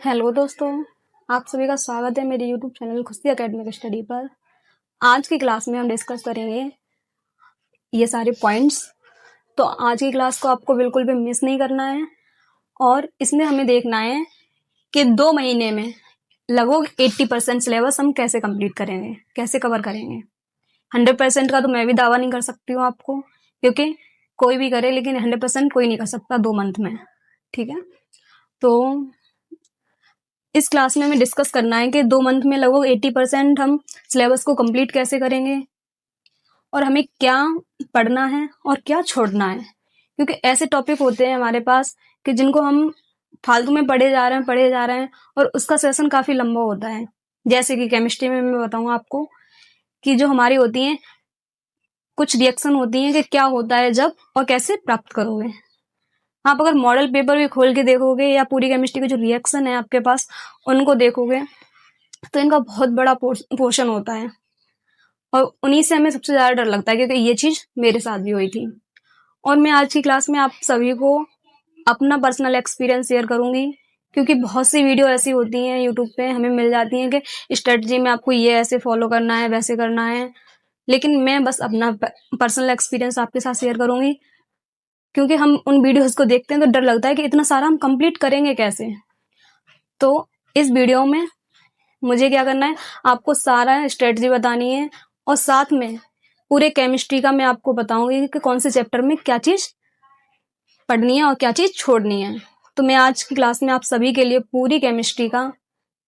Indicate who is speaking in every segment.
Speaker 1: Hello दोस्तों, आप सभी का स्वागत है मेरे यूट्यूब चैनल खुशी एकेडमिक स्टडी पर। आज की क्लास में हम डिस्कस करेंगे ये सारे पॉइंट्स। तो आज की क्लास को आपको बिल्कुल भी मिस नहीं करना है और इसमें हमें देखना है कि 2 महीने में लगभग 80% सिलेबस हम कैसे कंप्लीट करेंगे, कैसे कवर करेंगे। 100% का तो मैं भी दावा नहीं कर सकती हूँ आपको, क्योंकि कोई भी करे लेकिन 100% कोई नहीं कर सकता 2 मंथ में। ठीक है, तो इस क्लास में हमें डिस्कस करना है कि 2 मंथ में लगभग 80% हम सिलेबस को कंप्लीट कैसे करेंगे और हमें क्या पढ़ना है और क्या छोड़ना है। क्योंकि ऐसे टॉपिक होते हैं हमारे पास कि जिनको हम फालतू में पढ़े जा रहे हैं और उसका सेशन काफ़ी लंबा होता है। जैसे कि केमिस्ट्री में मैं बताऊँ आपको कि जो हमारी होती हैं कुछ रिएक्शन होती हैं कि क्या होता है जब और कैसे प्राप्त करोगे। आप अगर मॉडल पेपर भी खोल के देखोगे या पूरी केमिस्ट्री के जो रिएक्शन है आपके पास उनको देखोगे तो इनका बहुत बड़ा पोर्शन होता है और उन्हीं से हमें सबसे ज़्यादा डर लगता है, क्योंकि ये चीज़ मेरे साथ भी हुई थी। और मैं आज की क्लास में आप सभी को अपना पर्सनल एक्सपीरियंस शेयर करूंगी, क्योंकि बहुत सी वीडियो ऐसी होती हैं यूट्यूब पे हमें मिल जाती हैं कि स्ट्रेटजी में आपको ये ऐसे फॉलो करना है, वैसे करना है। लेकिन मैं बस अपना पर्सनल एक्सपीरियंस आपके साथ शेयर करूंगी, क्योंकि हम उन वीडियोस को देखते हैं तो डर लगता है कि इतना सारा हम कंप्लीट करेंगे कैसे। तो इस वीडियो में मुझे क्या करना है, आपको सारा स्ट्रेटजी बतानी है और साथ में पूरे केमिस्ट्री का मैं आपको बताऊंगी कि कौन से चैप्टर में क्या चीज़ पढ़नी है और क्या चीज़ छोड़नी है। तो मैं आज की क्लास में आप सभी के लिए पूरी केमिस्ट्री का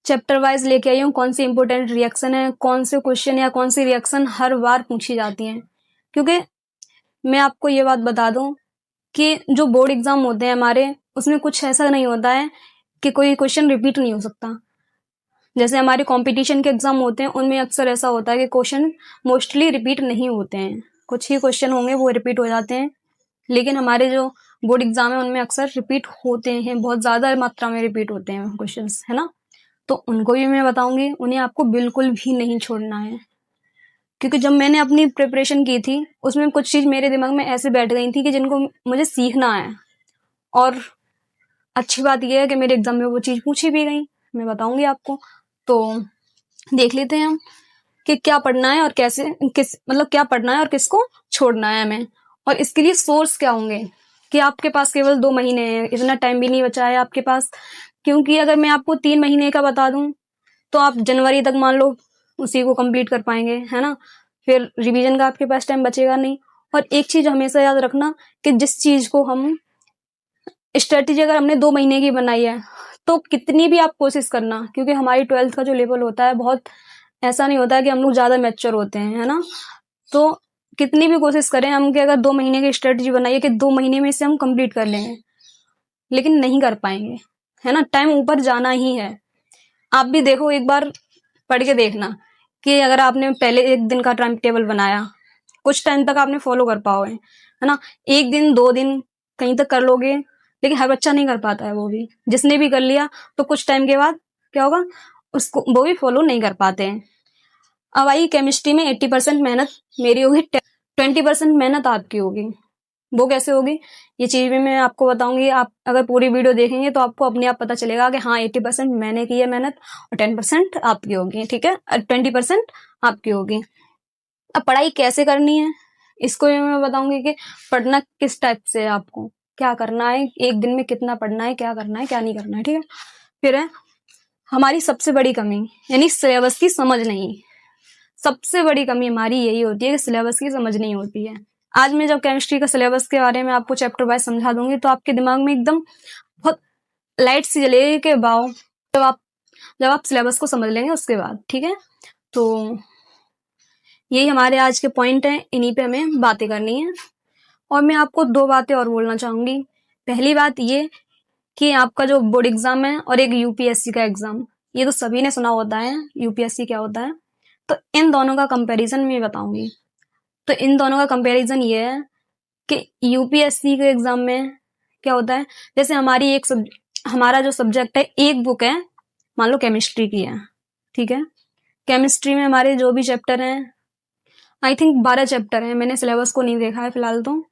Speaker 1: चैप्टर वाइज लेके आई हूँ। कौन सी इंपॉर्टेंट रिएक्शन है, कौन से क्वेश्चन या कौन सी रिएक्शन हर बार पूछी जाती हैं। क्योंकि मैं आपको ये बात बता दूं कि जो बोर्ड एग्जाम होते हैं हमारे, उसमें कुछ ऐसा नहीं होता है कि कोई क्वेश्चन रिपीट नहीं हो सकता। जैसे हमारे कंपटीशन के एग्जाम होते हैं उनमें अक्सर ऐसा होता है कि क्वेश्चन मोस्टली रिपीट नहीं होते हैं, कुछ ही क्वेश्चन होंगे वो रिपीट हो जाते हैं। लेकिन हमारे जो बोर्ड एग्जाम है उनमें अक्सर रिपीट होते हैं, बहुत ज़्यादा मात्रा में रिपीट होते हैं क्वेश्चंस, है ना। तो उनको भी मैं बताऊंगी, उन्हें आपको बिल्कुल भी नहीं छोड़ना है। क्योंकि जब मैंने अपनी प्रिपरेशन की थी उसमें कुछ चीज़ मेरे दिमाग में ऐसे बैठ गई थी कि जिनको मुझे सीखना है। और अच्छी बात यह है कि मेरे एग्जाम में वो चीज़ पूछी भी गई, मैं बताऊंगी आपको। तो देख लेते हैं हम कि क्या पढ़ना है और कैसे, क्या पढ़ना है और किसको छोड़ना है हमें, और इसके लिए सोर्स क्या होंगे। कि आपके पास केवल 2 महीने हैं, इतना टाइम भी नहीं बचा है आपके पास। क्योंकि अगर मैं आपको 3 महीने का बता दूं तो आप जनवरी तक मान लो उसी को कंप्लीट कर पाएंगे, है ना। फिर रिवीजन का आपके पास टाइम बचेगा नहीं। और एक चीज हमेशा याद रखना कि जिस चीज को हम स्ट्रेटेजी अगर हमने 2 महीने की बनाई है तो कितनी भी आप कोशिश करना, क्योंकि हमारी 12th का जो लेवल होता है बहुत ऐसा नहीं होता है कि हम लोग ज्यादा मैच्योर होते हैं, है ना। तो कितनी भी कोशिश करें हम कि अगर 2 महीने की स्ट्रेटेजी बनाइए कि 2 महीने में इसे हम कंप्लीट कर लेंगे, लेकिन नहीं कर पाएंगे, है ना। टाइम ऊपर जाना ही है। आप भी देखो, एक बार पढ़ के देखना कि अगर आपने पहले एक दिन का टाइम टेबल बनाया, कुछ टाइम तक आपने फॉलो कर पाओगे, है ना। 1 दिन 2 दिन कहीं तक कर लोगे, लेकिन हर बच्चा नहीं कर पाता है। वो भी जिसने भी कर लिया तो कुछ टाइम के बाद क्या होगा, उसको वो भी फॉलो नहीं कर पाते हैं। अब आई केमिस्ट्री में 80% मेहनत मेरी होगी, 20% मेहनत आपकी होगी। वो कैसे होगी ये चीज भी मैं आपको बताऊंगी। आप अगर पूरी वीडियो देखेंगे तो आपको अपने आप पता चलेगा कि हाँ 80% मैंने की है मेहनत और 10% आपकी होगी, ठीक है, 20% आपकी होगी। अब पढ़ाई कैसे करनी है इसको भी मैं बताऊंगी कि पढ़ना किस टाइप से है, आपको क्या करना है, एक दिन में कितना पढ़ना है, क्या करना है क्या नहीं करना है, ठीक है। फिर है हमारी सबसे बड़ी कमी, यानी सिलेबस की समझ नहीं। सबसे बड़ी कमी हमारी यही होती है कि सिलेबस की समझ नहीं होती है। आज मैं जब केमिस्ट्री का सिलेबस के बारे में आपको चैप्टर वाइज समझा दूंगी तो आपके दिमाग में एकदम बहुत लाइट सी जलेगी कि वाओ, जब आप सिलेबस को समझ लेंगे उसके बाद, ठीक है। तो यही हमारे आज के पॉइंट हैं, इन्हीं पे हमें बातें करनी है। और मैं आपको 2 बातें और बोलना चाहूंगी। पहली बात ये कि आपका जो बोर्ड एग्जाम है और एक यूपीएससी का एग्जाम, ये तो सभी ने सुना होता है यूपीएससी क्या होता है। तो इन दोनों का कंपैरिजन मैं बताऊंगी। तो इन दोनों का कंपैरिजन ये है कि यूपीएससी के एग्जाम में क्या होता है, जैसे हमारा जो सब्जेक्ट है, एक बुक है मान लो केमिस्ट्री की है, ठीक है। केमिस्ट्री में हमारे जो भी चैप्टर हैं, आई थिंक 12 चैप्टर हैं, मैंने सिलेबस को नहीं देखा है फिलहाल तो,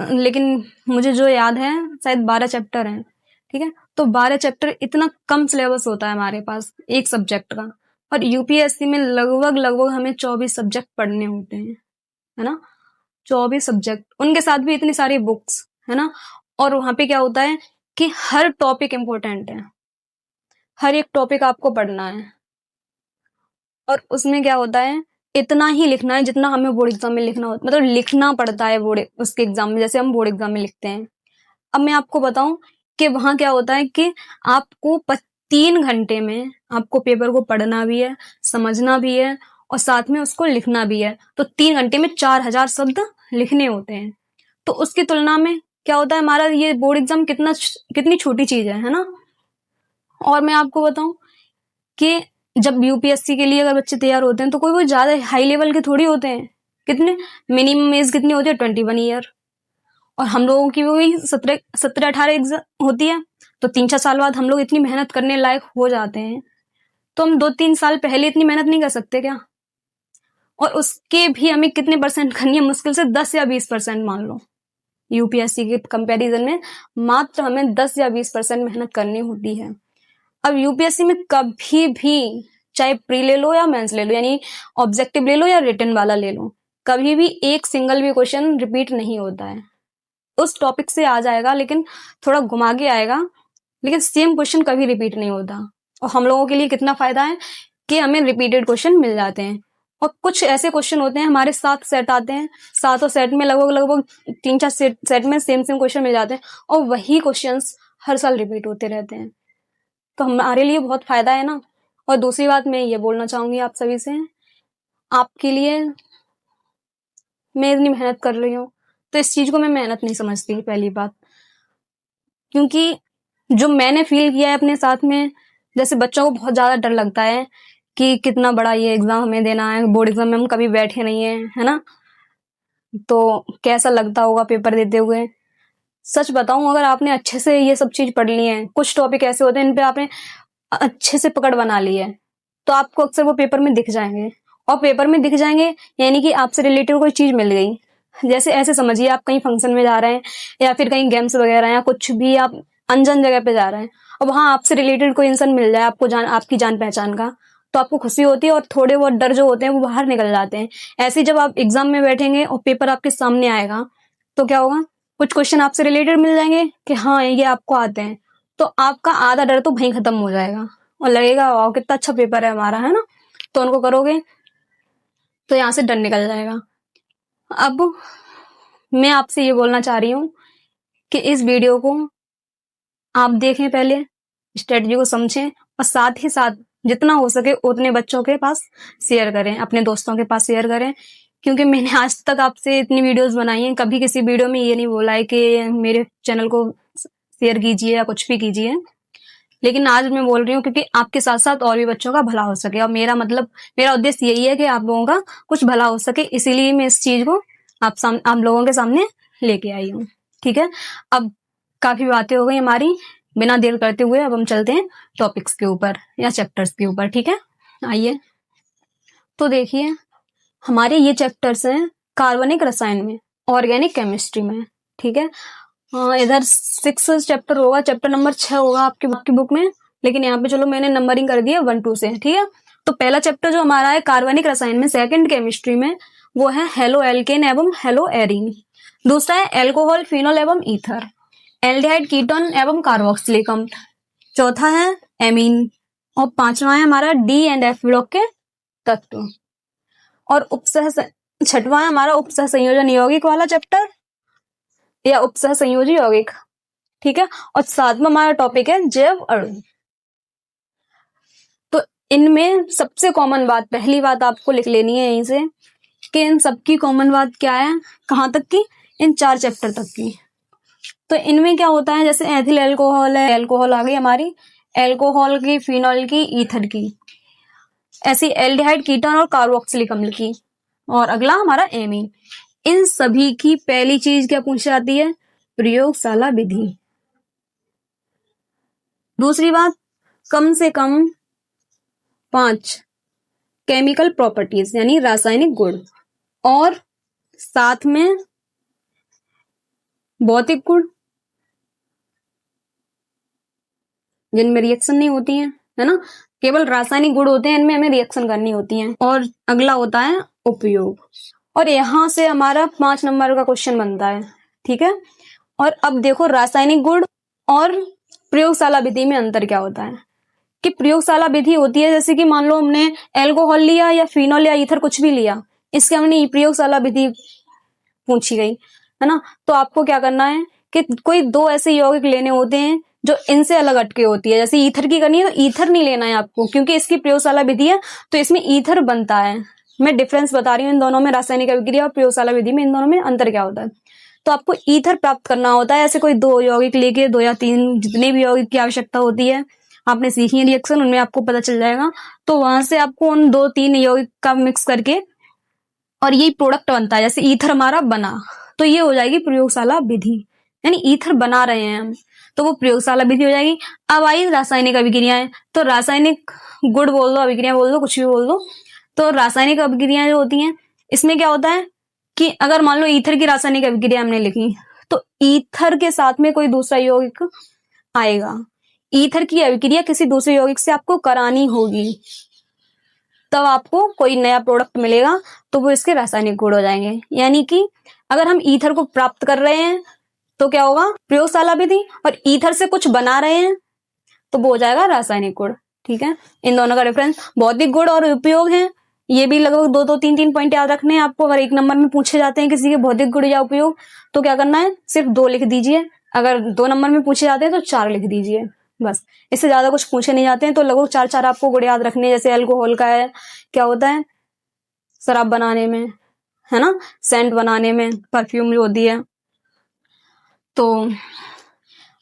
Speaker 1: लेकिन मुझे जो याद है शायद 12 चैप्टर हैं, ठीक है। तो 12 चैप्टर, इतना कम सिलेबस होता है हमारे पास एक सब्जेक्ट का, और यूपीएससी में लगभग लगभग हमें 24 सब्जेक्ट पढ़ने होते हैं, है ना। 24 सब्जेक्ट, उनके साथ भी इतनी सारी बुक्स, है ना। और वहां पे क्या होता है कि हर टॉपिक इंपॉर्टेंट है, हर एक टॉपिक आपको पढ़ना है। और उसमें क्या होता है, इतना ही लिखना है जितना हमें बोर्ड एग्जाम में लिखना होता, मतलब लिखना पड़ता है बोर्ड उसके एग्जाम में, जैसे हम बोर्ड एग्जाम में लिखते हैं। अब मैं आपको बताऊं कि वहां क्या होता है कि आपको 3 घंटे में आपको पेपर को पढ़ना भी है, समझना भी है, और साथ में उसको लिखना भी है। तो 3 घंटे में 4000 शब्द लिखने होते हैं। तो उसकी तुलना में क्या होता है, हमारा ये बोर्ड एग्जाम कितनी छोटी चीज है ना। और मैं आपको बताऊं कि जब यूपीएससी के लिए अगर बच्चे तैयार होते हैं तो कोई वो ज्यादा हाई लेवल के थोड़ी होते हैं। कितने मिनिमम एज कितनी होती है, 21 ईयर। और हम लोगों की वही 17-18 एग्जाम होती है। तो 3-4 साल बाद हम लोग इतनी मेहनत करने लायक हो जाते हैं। तो हम 2-3 साल पहले इतनी मेहनत नहीं कर सकते क्या? और उसके भी हमें कितने परसेंट करनी है, मुश्किल से 10 या 20% मान लो। यूपीएससी के कंपैरिजन में मात्र हमें 10 या 20% मेहनत करनी होती है। अब यूपीएससी में कभी भी, चाहे प्री ले लो या मेंस ले लो, यानी ऑब्जेक्टिव ले लो या रिटन वाला ले लो, कभी भी एक सिंगल भी क्वेश्चन रिपीट नहीं होता है। उस टॉपिक से आ जाएगा लेकिन थोड़ा घुमा के आएगा, लेकिन सेम क्वेश्चन कभी रिपीट नहीं होता। और हम लोगों के लिए कितना फायदा है कि हमें रिपीटेड क्वेश्चन मिल जाते हैं। और कुछ ऐसे क्वेश्चन होते हैं, हमारे 7 सेट आते हैं, 7 सेट में लगभग लगभग 3-4 सेट में सेम क्वेश्चन मिल जाते हैं, और वही क्वेश्चन हर साल रिपीट होते रहते हैं। तो हमारे लिए बहुत फायदा है ना। और दूसरी बात मैं ये बोलना चाहूंगी आप सभी से, आपके लिए मैं इतनी मेहनत कर रही हूँ, तो इस चीज को मैं मेहनत नहीं समझती, पहली बात। क्योंकि जो मैंने फील किया है अपने साथ में, जैसे बच्चों को बहुत ज्यादा डर लगता है कि कितना बड़ा ये एग्जाम हमें देना है, बोर्ड एग्जाम में हम कभी बैठे नहीं है ना। तो कैसा लगता होगा पेपर देते हुए। सच बताऊं, अगर आपने अच्छे से ये सब चीज पढ़ ली है, कुछ टॉपिक ऐसे होते हैं इन पे आपने अच्छे से पकड़ बना ली है, तो आपको अक्सर वो पेपर में दिख जाएंगे। और पेपर में दिख जाएंगे यानी कि आपसे रिलेटेड कोई चीज मिल गई। जैसे ऐसे समझिए, आप कहीं फंक्शन में जा रहे हैं, या फिर कहीं गेम्स वगैरह, या कुछ भी आप अनजान जगह पे जा रहे हैं, और वहां आपसे रिलेटेड कोई इंसान मिल जाए आपको, आपकी जान पहचान का, तो आपको खुशी होती है और थोड़े बहुत डर जो होते हैं वो बाहर निकल जाते हैं। ऐसे जब आप एग्जाम में बैठेंगे और पेपर आपके सामने आएगा, तो क्या होगा, कुछ क्वेश्चन आपसे रिलेटेड मिल जाएंगे कि हाँ ये आपको आते हैं, तो आपका आधा डर तो वहीं खत्म हो जाएगा, और लगेगा वाह कितना अच्छा पेपर है हमारा, है ना। तो उनको करोगे तो यहाँ से डर निकल जाएगा। अब मैं आपसे ये बोलना चाह रही हूँ कि इस वीडियो को आप देखें, पहले स्ट्रेटजी को समझें, और साथ ही साथ जितना हो सके उतने बच्चों के पास शेयर करें, अपने दोस्तों के पास शेयर करें। क्योंकि मैंने आज तक आपसे इतनी वीडियोस बनाई हैं, कभी किसी वीडियो में ये नहीं बोला है कि मेरे चैनल को शेयर कीजिए या कुछ भी कीजिए। लेकिन आज मैं बोल रही हूँ क्योंकि आपके साथ साथ और भी बच्चों का भला हो सके, और मेरा उद्देश्य यही है कि आप लोगों का कुछ भला हो सके, इसीलिए मैं इस चीज को आप लोगों के सामने लेके आई हूँ। ठीक है, अब काफी बातें हो गई हमारी, बिना देर करते हुए अब हम चलते हैं टॉपिक्स के ऊपर या चैप्टर्स के ऊपर। ठीक है, आइए। तो देखिए, हमारे ये चैप्टर्स हैं कार्बनिक रसायन में, ऑर्गेनिक केमिस्ट्री में। ठीक है, इधर 6 चैप्टर होगा, चैप्टर नंबर 6 होगा आपकी बुक में, लेकिन यहाँ पे चलो मैंने नंबरिंग कर दिया 1-2 से। ठीक है, तो पहला चैप्टर जो हमारा है कार्बनिक रसायन में, सेकंड केमिस्ट्री में, वो है हेलो एल्केन एवं हेलो एरीन। दूसरा है एल्कोहल, फिनोल एवं ईथर, एल्डिहाइड, कीटोन एवं कार्बोक्सिलिक अम्ल। चौथा है एमीन, और पांचवा है हमारा डी एंड एफ ब्लॉक के तत्व। और छठवां है हमारा उपसह संयोजन यौगिक वाला चैप्टर, या उपसह संयोजी यौगिक। ठीक है, और सातवां हमारा टॉपिक है जैव अणु। तो इनमें सबसे कॉमन बात, पहली बात आपको लिख लेनी है यहीं से, कि इन सबकी कॉमन बात क्या है, कहां तक की, इन 4 चैप्टर तक की। तो इनमें क्या होता है, जैसे एथिल एल्कोहल है, एल्कोहल आ गई हमारी, एल्कोहल की, फिनॉल की, ईथर की, ऐसी एल्डिहाइड, कीटोन और कार्बोक्सिलिक अम्ल की, और अगला हमारा एमीन। इन सभी की पहली चीज क्या पूछी जाती है, प्रयोगशाला विधि। दूसरी बात, कम से कम 5 केमिकल प्रॉपर्टीज यानी रासायनिक गुण, और साथ में भौतिक गुण, जिनमें रिएक्शन नहीं होती है ना, केवल रासायनिक गुण होते हैं, इनमें हमें रिएक्शन करनी होती है। और अगला होता है उपयोग, और यहाँ से हमारा 5 नंबर का क्वेश्चन बनता है, ठीक है। और अब देखो रासायनिक गुण और प्रयोगशाला विधि में अंतर क्या होता है। कि प्रयोगशाला विधि होती है जैसे कि मान लो हमने एल्कोहल लिया या फिनोल या ईथर कुछ भी लिया, इसके हमने प्रयोगशाला विधि पूछी गई है ना, तो आपको क्या करना है कि कोई 2 ऐसे यौगिक लेने होते हैं जो इनसे अलग हटके होती है। जैसे ईथर की करनी है तो ईथर नहीं लेना है आपको, क्योंकि इसकी प्रयोगशाला विधि है तो इसमें ईथर बनता है। मैं डिफरेंस बता रही हूँ इन दोनों में, रासायनिक अभिक्रिया और प्रयोगशाला विधि में इन दोनों में अंतर क्या होता है। तो आपको ईथर प्राप्त करना होता है। ऐसे कोई 2 यौगिक लेके 2 या 3 जितने भी यौगिक की आवश्यकता होती है, आपने सीखी है रिएक्शन, उनमें आपको पता चल जाएगा। तो वहां से आपको उन 2-3 यौगिक का मिक्स करके और यही प्रोडक्ट बनता है। जैसे ईथर हमारा बना तो ये हो जाएगी प्रयोगशाला विधि, यानी ईथर बना रहे हैं हम तो वो प्रयोगशाला विधि हो जाएगी। अब आई रासायनिक अभिक्रियाएं, तो रासायनिक गुण बोल दो, अभिक्रिया बोल दो, कुछ भी बोल दो। तो रासायनिक अभिक्रियाएं जो होती हैं इसमें क्या होता है कि अगर मान लो ईथर की रासायनिक अभिक्रिया हमने लिखी तो ईथर के साथ में कोई दूसरा यौगिक आएगा। ईथर की अभिक्रिया किसी दूसरे यौगिक से आपको करानी होगी, तब आपको कोई नया प्रोडक्ट मिलेगा, तो वो इसके रासायनिक गुण हो जाएंगे। यानी कि अगर हम ईथर को प्राप्त कर रहे हैं तो क्या होगा प्रयोगशाला विधि, और ईथर से कुछ बना रहे हैं तो वो हो जाएगा रासायनिक गुण, ठीक है। इन दोनों का डिफरेंस भौतिक गुण और उपयोग है। ये भी लगभग 2-2, 3-3 पॉइंट याद रखने हैं आपको। अगर 1 नंबर में पूछे जाते हैं किसी के भौतिक गुण या उपयोग तो क्या करना है, सिर्फ 2 लिख दीजिए। अगर 2 नंबर में पूछे जाते हैं तो 4 लिख दीजिए, बस। इससे ज्यादा कुछ पूछे नहीं जाते हैं। तो लगभग 4-4 आपको गुण याद रखने हैं। जैसे अल्कोहल का है, क्या होता है शराब बनाने में, है ना, सेंट बनाने में, परफ्यूम जो होती है, तो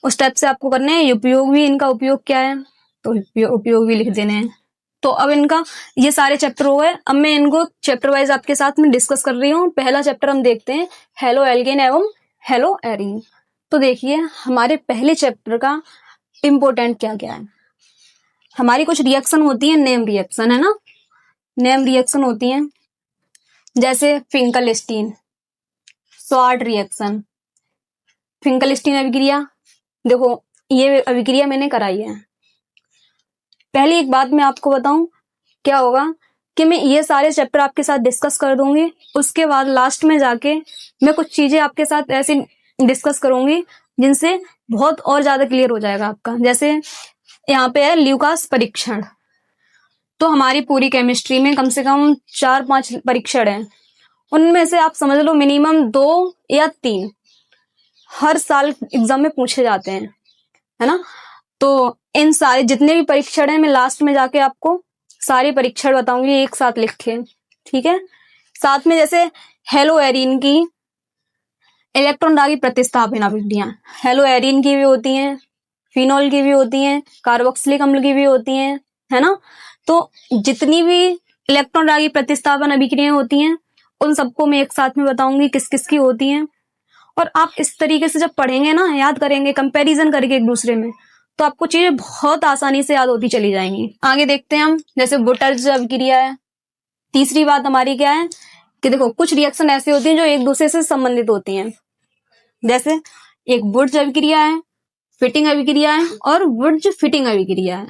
Speaker 1: उस टाइप से आपको करने हैं। उपयोग भी, इनका उपयोग क्या है तो उपयोग भी लिख देने हैं। तो अब इनका ये सारे चैप्टर हो गए। अब मैं इनको चैप्टर वाइज आपके साथ में डिस्कस कर रही हूँ। पहला चैप्टर हम देखते हैं हेलो एल्केन एवं हेलो एरीन। तो देखिए हमारे पहले चैप्टर का इम्पोर्टेंट क्या क्या है। हमारी कुछ रिएक्शन होती है, नेम रिएक्शन, है ना, नेम रिएक्शन होती है जैसे फिंकलस्टीन, स्वार्ट रिएक्शन, फिंकलस्टीन अभिक्रिया। देखो ये अभिक्रिया मैंने कराई है। पहली एक बात मैं आपको बताऊं क्या होगा कि मैं ये सारे चैप्टर आपके साथ डिस्कस कर दूंगी, उसके बाद लास्ट में जाके मैं कुछ चीजें आपके साथ ऐसे डिस्कस करूंगी जिनसे बहुत और ज्यादा क्लियर हो जाएगा आपका। जैसे यहाँ पे है ल्यूकास परीक्षण। तो हमारी पूरी केमिस्ट्री में कम से कम 4-5 परीक्षण हैं, उनमें से आप समझ लो मिनिमम 2 या 3 हर साल एग्जाम में पूछे जाते हैं, है ना। तो इन सारे जितने भी परीक्षण हैं मैं लास्ट में जाके आपको सारे परीक्षण बताऊंगी, एक साथ लिख के, ठीक है। साथ में जैसे हेलो एरीन की इलेक्ट्रॉन दागी प्रतिस्थापन अभिक्रियाएं, हेलो एरीन की भी होती हैं, फिनोल की भी होती हैं, कार्बोक्सिलिक अम्ल की भी होती हैं, है ना। तो जितनी भी इलेक्ट्रॉन दागी प्रतिस्थापन अभिक्रियाएं होती हैं उन सबको मैं एक साथ में बताऊंगी किस किस की होती हैं। और आप इस तरीके से जब पढ़ेंगे ना, याद करेंगे कंपैरिजन करके एक दूसरे में, तो आपको चीजें बहुत आसानी से याद होती चली जाएंगी। आगे देखते हैं हम, जैसे बुटर्स अभिक्रिया है। तीसरी बात हमारी क्या है कि देखो कुछ रिएक्शन ऐसी होती हैं जो एक दूसरे से संबंधित होती हैं। जैसे एक बुर्ज अभिक्रिया है, फिटिंग अभिक्रिया है और बुर्ज फिटिंग अभिक्रिया है।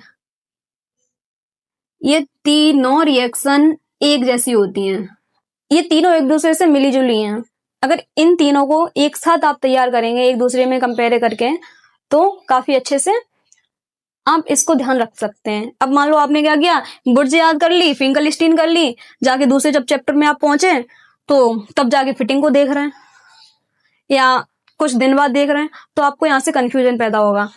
Speaker 1: ये तीनों रिएक्शन एक जैसी होती हैं, ये तीनों एक दूसरे से मिली जुली हैं। अगर इन तीनों को एक साथ आप तैयार करेंगे एक दूसरे में कंपेयर करके तो काफी अच्छे से आप इसको ध्यान रख सकते हैं। अब मान लो आपने क्या किया, बुर्ज याद कर ली, फिंकलस्टीन कर ली, जाके दूसरे जब चैप्टर में आप पहुंचे तो तब जाके फिटिंग को देख रहे हैं या कुछ दिन बाद देख रहे हैं, तो आपको यहाँ से कंफ्यूजन पैदा होगा।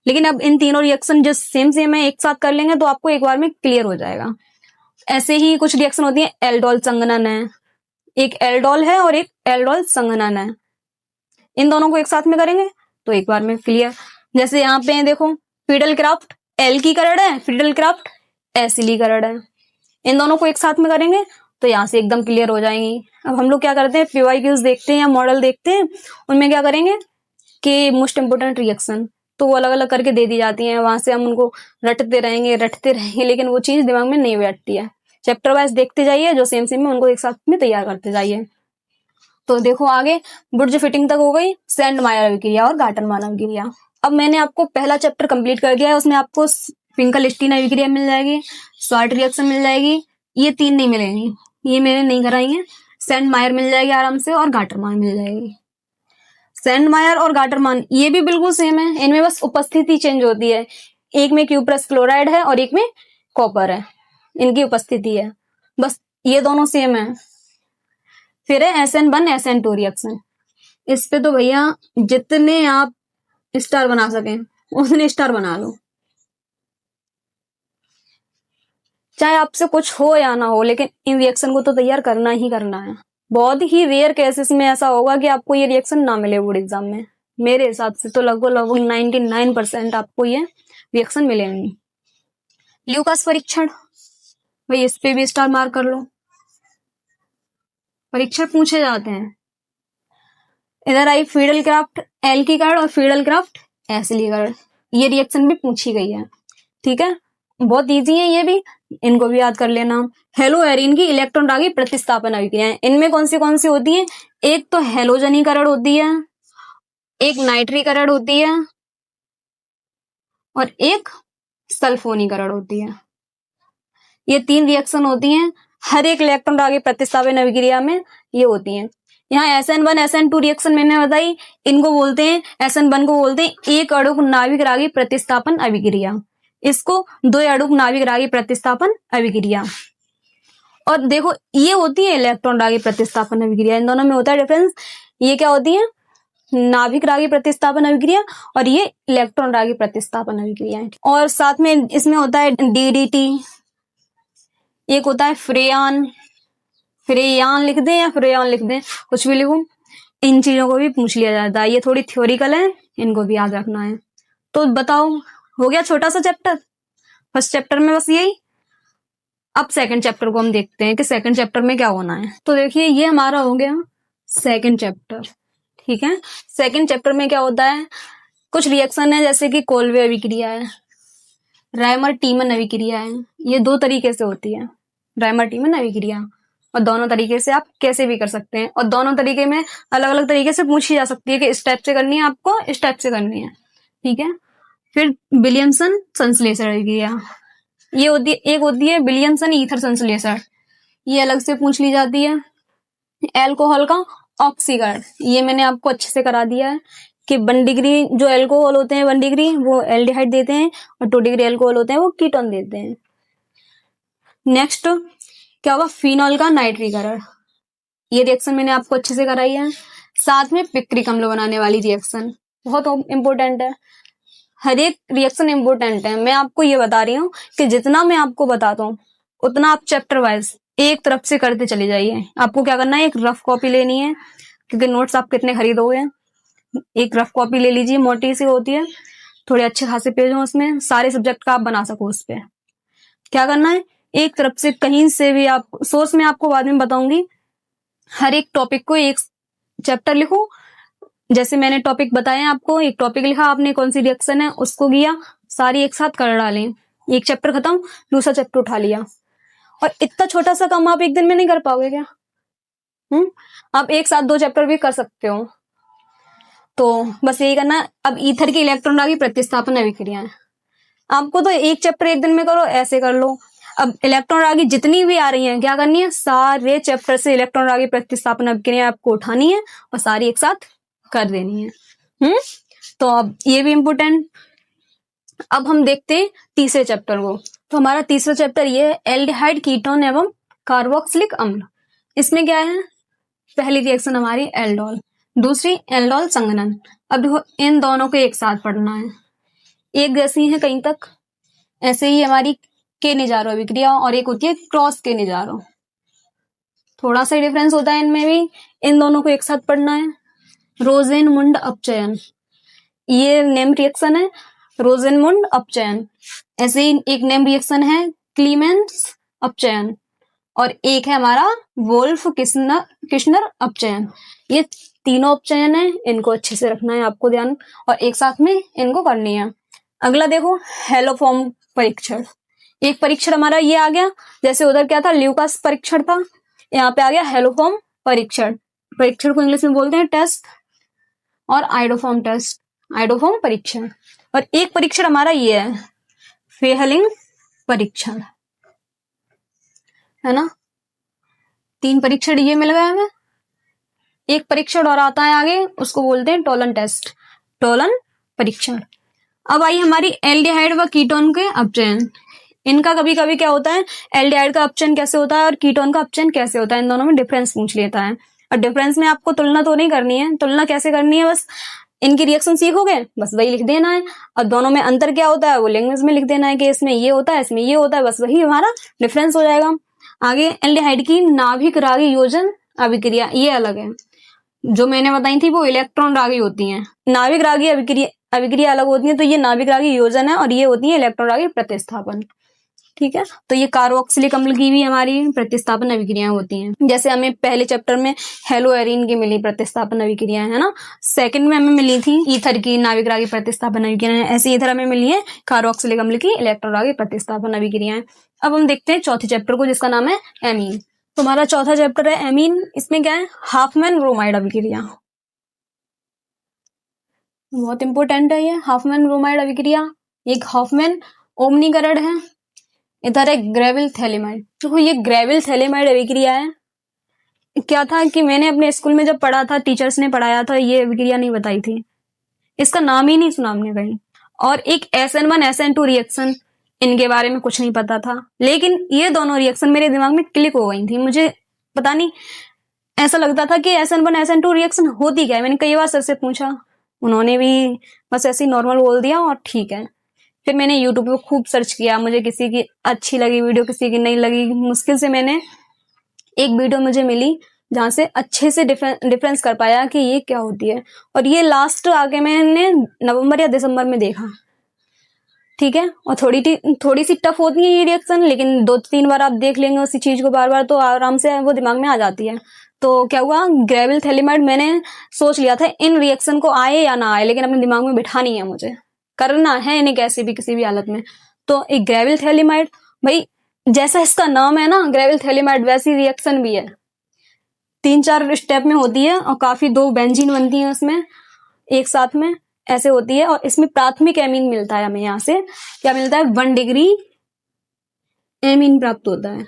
Speaker 1: लेकिन अब इन तीनों रिएक्शन जो सेम सेम है एक साथ कर लेंगे तो आपको एक बार में क्लियर हो जाएगा। ऐसे ही कुछ रिएक्शन होती है, एल्डोल संघनन है, एक एल्डोल है और एक एल्डोल संघनन है। इन दोनों को एक साथ में करेंगे तो एक बार में क्लियर। जैसे यहाँ पे देखो फिडेलक्राफ्ट एल्कीकरण है, फिडेलक्राफ्ट एसिलीकरण है। इन दोनों को एक साथ में करेंगे तो यहाँ से एकदम क्लियर हो जाएंगी। अब हम लोग क्या करते हैं, पीवाईक्यूज देखते हैं या मॉडल देखते हैं, उनमें क्या करेंगे कि मोस्ट इंपोर्टेंट रिएक्शन तो वो अलग अलग करके दे दी जाती है, वहां से हम उनको रटते रहेंगे, लेकिन वो चीज दिमाग में नहीं बैठती है। चैप्टर वाइज देखते जाइए, जो सेम सेम है उनको एक साथ में तैयार करते जाइए। तो देखो आगे बुर्ज फिटिंग तक हो गई, सैंडमायर अभिक्रिया और गाटरमान अभिक्रिया। अब मैंने आपको पहला चैप्टर कंप्लीट कर दिया है, उसमें आपको फिंकल-स्टीन अभिक्रिया मिल जाएगी, शॉर्ट रिएक्शन मिल जाएगी, ये 3 नहीं मिलेंगी, ये मैंने नहीं कराई है। सेंडमायर मिल जाएगी आराम से और गाटरमान मिल जाएगी। सेंडमायर और गाटरमान ये भी बिल्कुल सेम है, इनमें बस उपस्थिति चेंज होती है। एक में क्यूप्रस क्लोराइड है और एक में कॉपर है, इनकी उपस्थिति है, बस ये दोनों सेम है। फिर है SN1 SN2 रिएक्शन। इस पे तो भैया जितने आप स्टार बना सकें उतने स्टार बना लो, चाहे आपसे कुछ हो या ना हो, लेकिन इन रिएक्शन को तो तैयार करना ही करना है। बहुत ही रेयर केसेस में ऐसा होगा कि आपको ये रिएक्शन ना मिले बोर्ड एग्जाम में। मेरे हिसाब से तो लगभग 99% आपको ये रिएक्शन मिलेंगी। ल्यूकास परीक्षण, भाई इस पे भी स्टार मार्क कर लो, परीक्षण पूछे जाते हैं। इधर आई फिडेलक्राफ्ट एल्कीगार्ड और फिडेलक्राफ्ट एसिलीगार्ड, ये रिएक्शन भी पूछी गई है, ठीक है, बहुत इजी है ये भी, इनको भी याद कर लेना। हेलो एरिन की इलेक्ट्रॉन रागी प्रतिस्थापन अभिक्रियाएं, इनमें कौन सी होती हैं? एक तो हेलोजनीकरण होती है, एक नाइट्रीकरण होती है और एक सल्फोनीकरण होती है। ये 3 रिएक्शन होती हैं, हर एक इलेक्ट्रॉन रागी प्रतिस्थापन अभिक्रिया में ये होती हैं। यहाँ SN1 SN2 रिएक्शन मैंने बताई, इनको बोलते हैं, SN1 को बोलते हैं एक अणुक नाभिक रागी प्रतिस्थापन अभिक्रिया, इसको 2 अणुक नाभिक रागी प्रतिस्थापन अभिक्रिया। और देखो ये होती है इलेक्ट्रॉन रागी प्रतिस्थापन अभिक्रिया, इन दोनों में होता है डिफरेंस। ये क्या होती है? नाभिक रागी प्रतिस्थापन अभिक्रिया और ये इलेक्ट्रॉन रागी प्रतिस्थापन अभिक्रिया है। और साथ में इसमें होता है DDT, एक होता है फ्रेयान, फ्रेयान लिख दें या फ्रेयान लिख दें, कुछ भी लिखूं, इन चीजों को भी पूछ लिया जाता है। ये थोड़ी थ्योरिकल है, इनको भी याद रखना है। तो बताओ, हो गया छोटा सा चैप्टर, फर्स्ट चैप्टर में बस यही। अब सेकंड चैप्टर को हम देखते हैं कि सेकंड चैप्टर में क्या होना है। तो देखिए ये हमारा हो गया सेकंड चैप्टर, ठीक है। सेकंड चैप्टर में क्या होता है, कुछ रिएक्शन है जैसे कि कोल्वे अभिक्रिया है, रायमर टीमन अभिक्रिया है, ये 2 तरीके से होती है रायमर टीमन अभिक्रिया, और दोनों तरीके से आप कैसे भी कर सकते हैं, और दोनों तरीके में अलग अलग तरीके से पूछी जा सकती है कि इस टाइप से करनी है आपको, इस टाइप से करनी है, ठीक है। फिर विलियमसन संश्लेषण अभिक्रिया, ये होती है, एक होती है विलियमसन ईथर संश्लेषण, ये अलग से पूछ ली जाती है। एल्कोहल का ऑक्सीकरण, ये मैंने आपको अच्छे से करा दिया है कि 1 डिग्री जो एल्कोहल होते हैं 1 डिग्री वो एल्डिहाइड देते हैं, और 2 डिग्री एल्कोहल होते हैं वो कीटोन देते हैं। नेक्स्ट क्या होगा, फिनॉल का नाइट्रीकरण, ये रिएक्शन मैंने आपको अच्छे से कराई है। साथ में पिक्रिक अम्ल बनाने वाली रिएक्शन बहुत इंपॉर्टेंट है, हर एक रिएक्शन इंपॉर्टेंट है। मैं आपको ये बता रही हूँ कि जितना मैं आपको बताता हूँ उतना आप चैप्टर वाइज एक तरफ से करते चले जाइए। आपको क्या करना है, एक रफ कॉपी लेनी है, क्योंकि नोट्स आप कितने खरीदोगे, एक रफ कॉपी ले लीजिए, मोटी सी होती है, थोड़े अच्छे खासे पेज हो उसमें, सारे सब्जेक्ट का आप बना सको। उस पर क्या करना है, एक तरफ से कहीं से भी, आप सोर्स में आपको बाद में बताऊंगी, हर एक टॉपिक को एक चैप्टर लिखो। जैसे मैंने टॉपिक बताए आपको, एक टॉपिक लिखा आपने, कौन सी रिएक्शन है उसको किया, सारी एक साथ कर डालें, एक चैप्टर खत्म, दूसरा चैप्टर उठा लिया। और इतना छोटा सा काम आप एक दिन में नहीं कर पाओगे क्या? आप एक साथ 2 चैप्टर भी कर सकते हो। तो बस यही करना। अब ईथर की इलेक्ट्रॉन रागी प्रतिस्थापन अभिक्रियाएं, आपको तो एक चैप्टर एक दिन में करो, ऐसे कर लो। अब इलेक्ट्रॉन रागी जितनी भी आ रही हैं, क्या करनी है, सारे चैप्टर से इलेक्ट्रॉन रागी प्रतिस्थापन अभिक्रिया आपको उठानी है और सारी एक साथ कर देनी है। तो अब ये भी इम्पोर्टेंट। अब हम देखते हैं तीसरे चैप्टर को। तो हमारा तीसरा चैप्टर ये है एल्डिहाइड कीटोन एवं कार्बोक्सिलिक अम्ल। इसमें क्या है, पहली रिएक्शन हमारी एल्डोल, दूसरी एल्डोल संघनन। अब देखो इन दोनों को एक साथ पढ़ना है, एक जैसी है कहीं तक, ऐसे ही हमारी के निजारो अभिक्रिया, और एक होती है क्रॉस के निजारो, थोड़ा सा डिफरेंस होता है इनमें भी, इन दोनों को एक साथ पढ़ना है। रोजेनमुंड अपचयन, ये नेम रिएक्शन है, रोजेनमुंड अपचयन। ऐसे ही एक नेम रिएक्शन है क्लीमेंस अपचयन, और एक है हमारा वोल्फ किश्नर अपचयन। ये तीनों अपचयन है, इनको अच्छे से रखना है आपको ध्यान, और एक साथ में इनको करनी है। अगला देखो हेलोफॉर्म परीक्षण, एक परीक्षण हमारा ये आ गया, जैसे उधर क्या था ल्यूकास परीक्षण था, यहाँ पे आ गया हेलोफॉर्म परीक्षण। परीक्षण को इंग्लिश में बोलते हैं टेस्ट और आइडोफॉर्म टेस्ट। आयोडोफॉर्म परीक्षण। और एक परीक्षण हमारा ये है फेहलिंग परीक्षण, है ना। 3 परीक्षण ये मिल गए हमें। एक परीक्षण और आता है आगे, उसको बोलते हैं टोलन टेस्ट, टोलन परीक्षण। अब आई हमारी एल्डिहाइड व कीटोन के अपचयन। इनका कभी कभी क्या होता है, एल्डिहाइड का अपचयन कैसे होता है और कीटोन का अपचयन कैसे होता है, इन दोनों में डिफरेंस पूछ लेता है। और डिफरेंस में आपको तुलना तो नहीं करनी है, तुलना कैसे करनी है, बस इनकी रिएक्शन सीखोगे बस वही लिख देना है। और दोनों में अंतर क्या होता है वो लैंग्वेज में लिख देना है कि इसमें ये होता है इसमें ये होता है, बस वही हमारा डिफरेंस हो जाएगा। आगे एल्डिहाइड की नाभिक रागी योजन अभिक्रिया, ये अलग है। जो मैंने बताई थी वो इलेक्ट्रॉन रागी होती हैं, नाभिक रागी अभिक्रिया अलग होती है। तो ये नाभिक रागी योजन है और ये होती है इलेक्ट्रॉन रागी प्रतिस्थापन। ठीक है, तो ये कार्बोक्सिलिक अम्ल की भी हमारी प्रतिस्थापन अभिक्रियाएं होती हैं। जैसे हमें पहले चैप्टर में हेलोएरिन की मिली प्रतिस्थापन अभिक्रियाएं, है ना। सेकंड में हमें मिली थी ईथर की नाभिक रागी प्रतिस्थापन अभिक्रियाएं, ऐसे इधर हमें मिली है कार्बोक्सिलिक अम्ल की इलेक्ट्रॉन रागी प्रतिस्थापन अभिक्रियाएं। अब हम देखते हैं चौथे चैप्टर को, जिसका नाम है एमीन। तो हमारा चौथा चैप्टर है एमीन। इसमें क्या है, हाफमैन ब्रोमाइड अभिक्रिया, बहुत इंपॉर्टेंट है ये हाफमैन ब्रोमाइड अभिक्रिया। एक हाफमैन ओमनीकरण है, इधर है ग्रेविल थैलेमाइड। तो ये ग्रेविल थैलेमाइड अभिक्रिया है। क्या था कि मैंने अपने स्कूल में जब पढ़ा था, टीचर्स ने पढ़ाया था, ये अभिक्रिया नहीं बताई थी, इसका नाम ही नहीं सुना हमने कहीं। और एक SN1 SN2 रिएक्शन, इनके बारे में कुछ नहीं पता था, लेकिन ये दोनों रिएक्शन मेरे दिमाग में क्लिक हो गई थी। मुझे पता नहीं ऐसा लगता था कि SN1 SN2 रिएक्शन होती क्या है। मैंने कई बार सर से पूछा, उन्होंने भी बस ऐसे ही नॉर्मल बोल दिया और ठीक है। फिर मैंने यूट्यूब पे खूब सर्च किया, मुझे किसी की अच्छी लगी वीडियो, किसी की नहीं लगी। मुश्किल से मैंने एक वीडियो मुझे मिली जहां से अच्छे से डिफरेंस कर पाया कि ये क्या होती है। और ये लास्ट आके मैंने नवंबर या दिसंबर में देखा। ठीक है, और थोड़ी सी टफ होती है ये रिएक्शन, लेकिन 2-3 बार आप देख लेंगे उसी चीज को बार बार, तो आराम से वो दिमाग में आ जाती है। तो क्या हुआ, ग्रेविल थैलेमाइड मैंने सोच लिया था इन रिएक्शन को आए या ना आए, लेकिन अपने दिमाग में बिठानी है, मुझे करना है इन्हें कैसे भी किसी भी हालत में। तो एक ग्रेविल थैलेमाइड, भाई जैसा इसका नाम है ना ग्रेविल थैलेमाइड, वैसी रिएक्शन भी है। 3-4 स्टेप में होती है और काफी 2 बेंजीन बनती है उसमें एक साथ में, ऐसे होती है। और इसमें प्राथमिक एमीन मिलता है हमें, यहाँ से क्या मिलता है, 1 डिग्री एमीन प्राप्त होता है।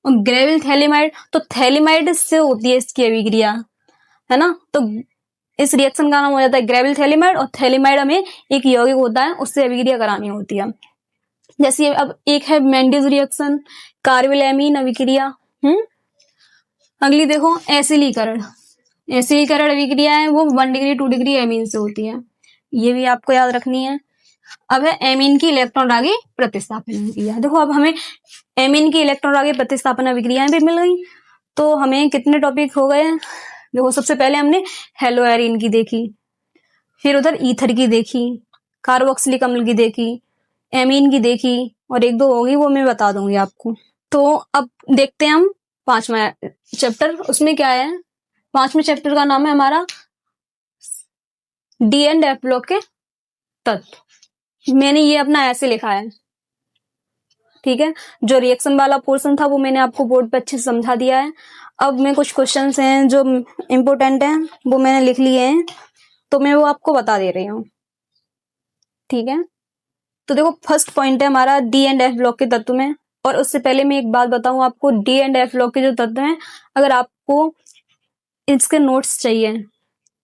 Speaker 1: और ग्रेविल थैलेमाइड, तो थैलेमाइड से होती है इसकी अभिक्रिया, है ना। तो इस रिएक्शन का नाम हो जाता है ग्रेविल थैलेमाइड। और थैलेमाइड हमें एक यौगिक होता है, उससे अभिक्रिया करानी होती है। जैसे अब एक है मेंडिस रिएक्शन, कार्बिल एमीन अभिक्रिया। अगली देखो एसिलीकरण, एसिलीकरण अभिक्रिया है वो 1 डिग्री 2 डिग्री एमीन से होती है, ये भी आपको याद रखनी है। अब है एमीन की इलेक्ट्रॉन रागी प्रतिस्थापन अभिक्रिया। देखो अब हमें एमीन की इलेक्ट्रॉन रागी प्रतिस्थापन अभिक्रियाएं भी मिल गई। तो हमें कितने टॉपिक हो गए, देखो सबसे पहले हमने हेलोएरिन की देखी, फिर उधर ईथर की देखी, कार्बोक्सिलिक अम्ल की देखी, एमीन की देखी, और 1-2 होगी वो मैं बता दूंगी आपको। तो अब देखते हैं हम 5वां चैप्टर, उसमें क्या है, 5वें चैप्टर का नाम है हमारा डी एंड एफ ब्लॉक के तत्व। मैंने ये अपना ऐसे लिखा है, ठीक है। जो रिएक्शन वाला पोर्शन था वो मैंने आपको बोर्ड पे अच्छे से समझा दिया है। अब मैं कुछ क्वेश्चंस हैं जो इम्पोर्टेंट हैं वो मैंने लिख लिए हैं, तो मैं वो आपको बता दे रही हूँ, ठीक है। तो देखो फर्स्ट पॉइंट है हमारा डी एंड एफ ब्लॉक के तत्व में। और उससे पहले मैं एक बात बताऊं आपको, डी एंड एफ ब्लॉक के जो तत्व हैं, अगर आपको इसके नोट्स चाहिए,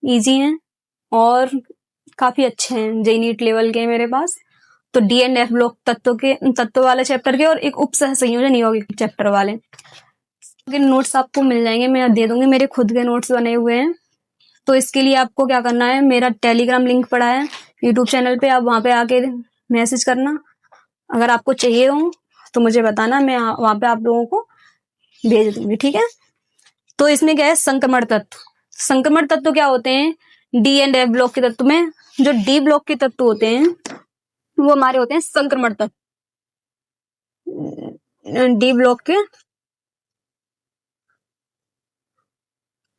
Speaker 1: इजी हैं और काफी अच्छे हैं, जेई नीट लेवल के मेरे पास। तो डी एंड एफ ब्लॉक तत्व वाले चैप्टर के और एक उप सह संयोजन यौगिक चैप्टर वाले के नोट्स आपको मिल जाएंगे, मैं दे दूंगी, मेरे खुद के नोट्स बने हुए हैं। तो इसके लिए आपको क्या करना है, मेरा टेलीग्राम लिंक पड़ा है यूट्यूब चैनल पे, आप वहां पे आके मैसेज करना, अगर आपको चाहिए हो तो मुझे बताना, मैं वहां पे आप लोगों को भेज दूंगी, ठीक है। तो इसमें क्या है, संक्रमण तत्व। संक्रमण तत्व क्या होते हैं, डी एंड एफ ब्लॉक के तत्व में जो डी ब्लॉक के तत्व होते हैं वो हमारे होते हैं संक्रमण तत्व। डी ब्लॉक के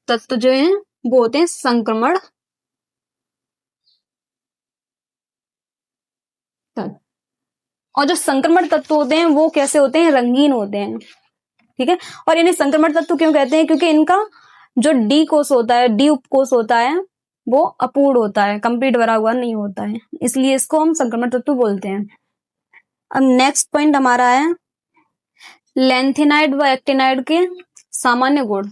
Speaker 1: तत्व जो हैं वो होते हैं संक्रमण तत्व। और जो संक्रमण तत्व होते हैं वो कैसे होते हैं, रंगीन होते हैं, ठीक है। और इन्हें संक्रमण तत्व क्यों कहते हैं, क्योंकि इनका जो डी कोष होता है, डी उपकोष होता है, वो अपूर्ण होता है, कंप्लीट भरा हुआ नहीं होता है, इसलिए इसको हम संक्रमण तत्व बोलते हैं। अब नेक्स्ट पॉइंट हमारा है लेंथेनाइड व एक्टिनाइड के सामान्य गुण।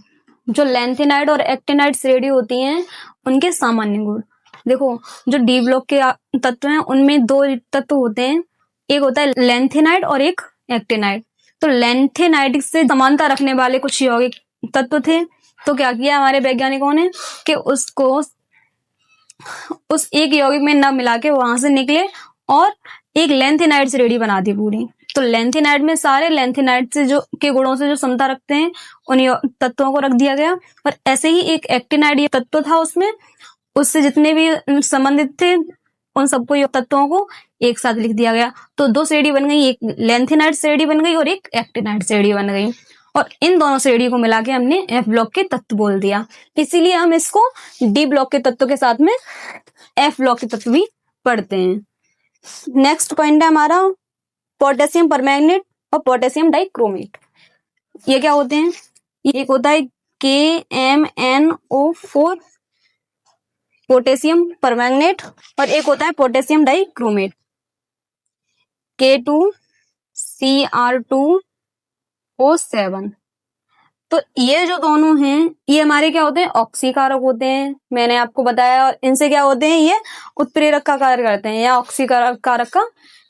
Speaker 1: जो लेंथेनाइड और एक्टिनाइड श्रेणी होती हैं उनके सामान्य गुण। देखो, जो डी ब्लॉक के तत्व हैं उनमें दो तत्व होते हैं, एक होता है लेंथेनाइड और एक एक्टिनाइड। तो लेंथेनाइड से समानता रखने वाले कुछ यौगिक तत्व थे, तो क्या किया हमारे वैज्ञानिकों ने कि उसको उस एक यौगिक में न मिला के वहां से निकले और एक लेंथेनाइड श्रेणी बना दी पूरी। तो लेंथेनाइड में सारे लेंथेनाइड से जो के गुणों से जो समता रखते हैं उन तत्वों को रख दिया गया, और ऐसे ही एक एक्टिनाइड ये तत्व था, उसमें उससे जितने भी संबंधित थे उन सबको तत्वों को एक साथ लिख दिया गया। तो दो श्रेणी बन गई, एक लेंथेनाइड श्रेणी बन गई और एक एक्टिनाइड श्रेणी बन गई, और इन दोनों श्रेणी को मिला के हमने एफ ब्लॉक के तत्व बोल दिया। इसीलिए हम इसको डी ब्लॉक के तत्व के साथ में एफ ब्लॉक के तत्व भी पढ़ते हैं। नेक्स्ट पॉइंट है हमारा पोटेशियम परमैंगनेट और पोटेशियम डाइक्रोमेट। ये क्या होते हैं? एक होता है KMnO4 पोटेशियम परमैंगनेट, और एक होता है पोटेशियम डाइक्रोमेट K2Cr2O7। तो ये जो दोनों हैं ये हमारे क्या होते हैं? ऑक्सीकारक होते हैं, मैंने आपको बताया। और इनसे क्या होते हैं? ये उत्प्रेरक का कार्य करते हैं या ऑक्सीकारक का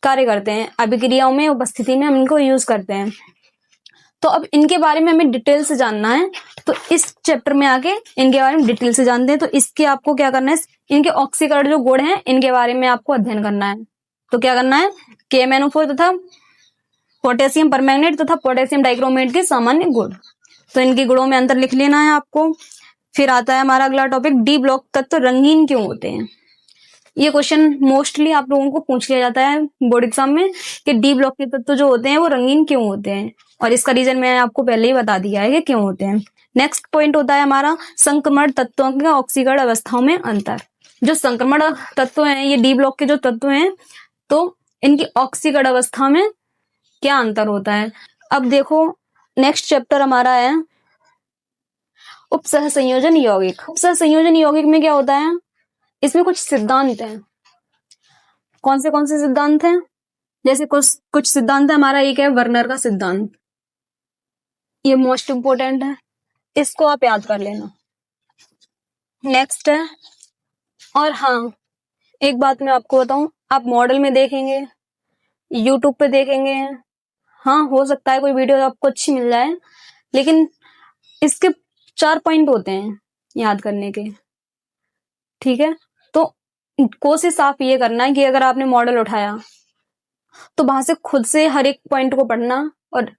Speaker 1: कार्य करते हैं। अभिक्रियाओं में उपस्थिति में हम इनको यूज करते हैं। तो अब इनके बारे में हमें डिटेल से जानना है, तो इस चैप्टर में आके इनके बारे में डिटेल से जानते हैं। तो इसके आपको क्या करना है, इनके ऑक्सीकरण जो गुण हैं इनके बारे में आपको अध्ययन करना है। तो क्या करना है? KMnO4 तथा पोटेशियम परमैंगनेट तथा पोटेशियम डाइक्रोमेट के सामान्य गुण, तो इनके गुणों में अंतर लिख लेना है आपको। फिर आता है हमारा अगला टॉपिक, डी ब्लॉक तत्व रंगीन क्यों होते हैं। ये क्वेश्चन मोस्टली आप लोगों को पूछ लिया जाता है बोर्ड एग्जाम में कि डी ब्लॉक के तत्व जो होते हैं वो रंगीन क्यों होते हैं, और इसका रीजन मैंने आपको पहले ही बता दिया है कि क्यों होते हैं। नेक्स्ट पॉइंट होता है हमारा संक्रमण तत्वों के ऑक्सीकरण अवस्थाओं में अंतर। जो संक्रमण तत्व हैं, ये डी ब्लॉक के जो तत्व हैं, तो इनकी ऑक्सीकरण अवस्था में क्या अंतर होता है। अब देखो, नेक्स्ट चैप्टर हमारा है उपसह संयोजन यौगिक। उपसह संयोजन यौगिक में क्या होता है? इसमें कुछ सिद्धांत हैं। कौन से सिद्धांत हैं? जैसे कुछ सिद्धांत है हमारा, एक है वर्नर का सिद्धांत, ये मोस्ट इंपोर्टेंट है, इसको आप याद कर लेना। नेक्स्ट है, और हाँ एक बात मैं आपको बताऊं, आप मॉडल में देखेंगे, यूट्यूब पे देखेंगे, हाँ हो सकता है कोई वीडियो आपको अच्छी मिल जाए, लेकिन इसके 4 पॉइंट होते हैं याद करने के, ठीक है। तो कोशिश आप ये करना है कि अगर आपने मॉडल उठाया तो वहां से खुद से हर एक पॉइंट को पढ़ना, और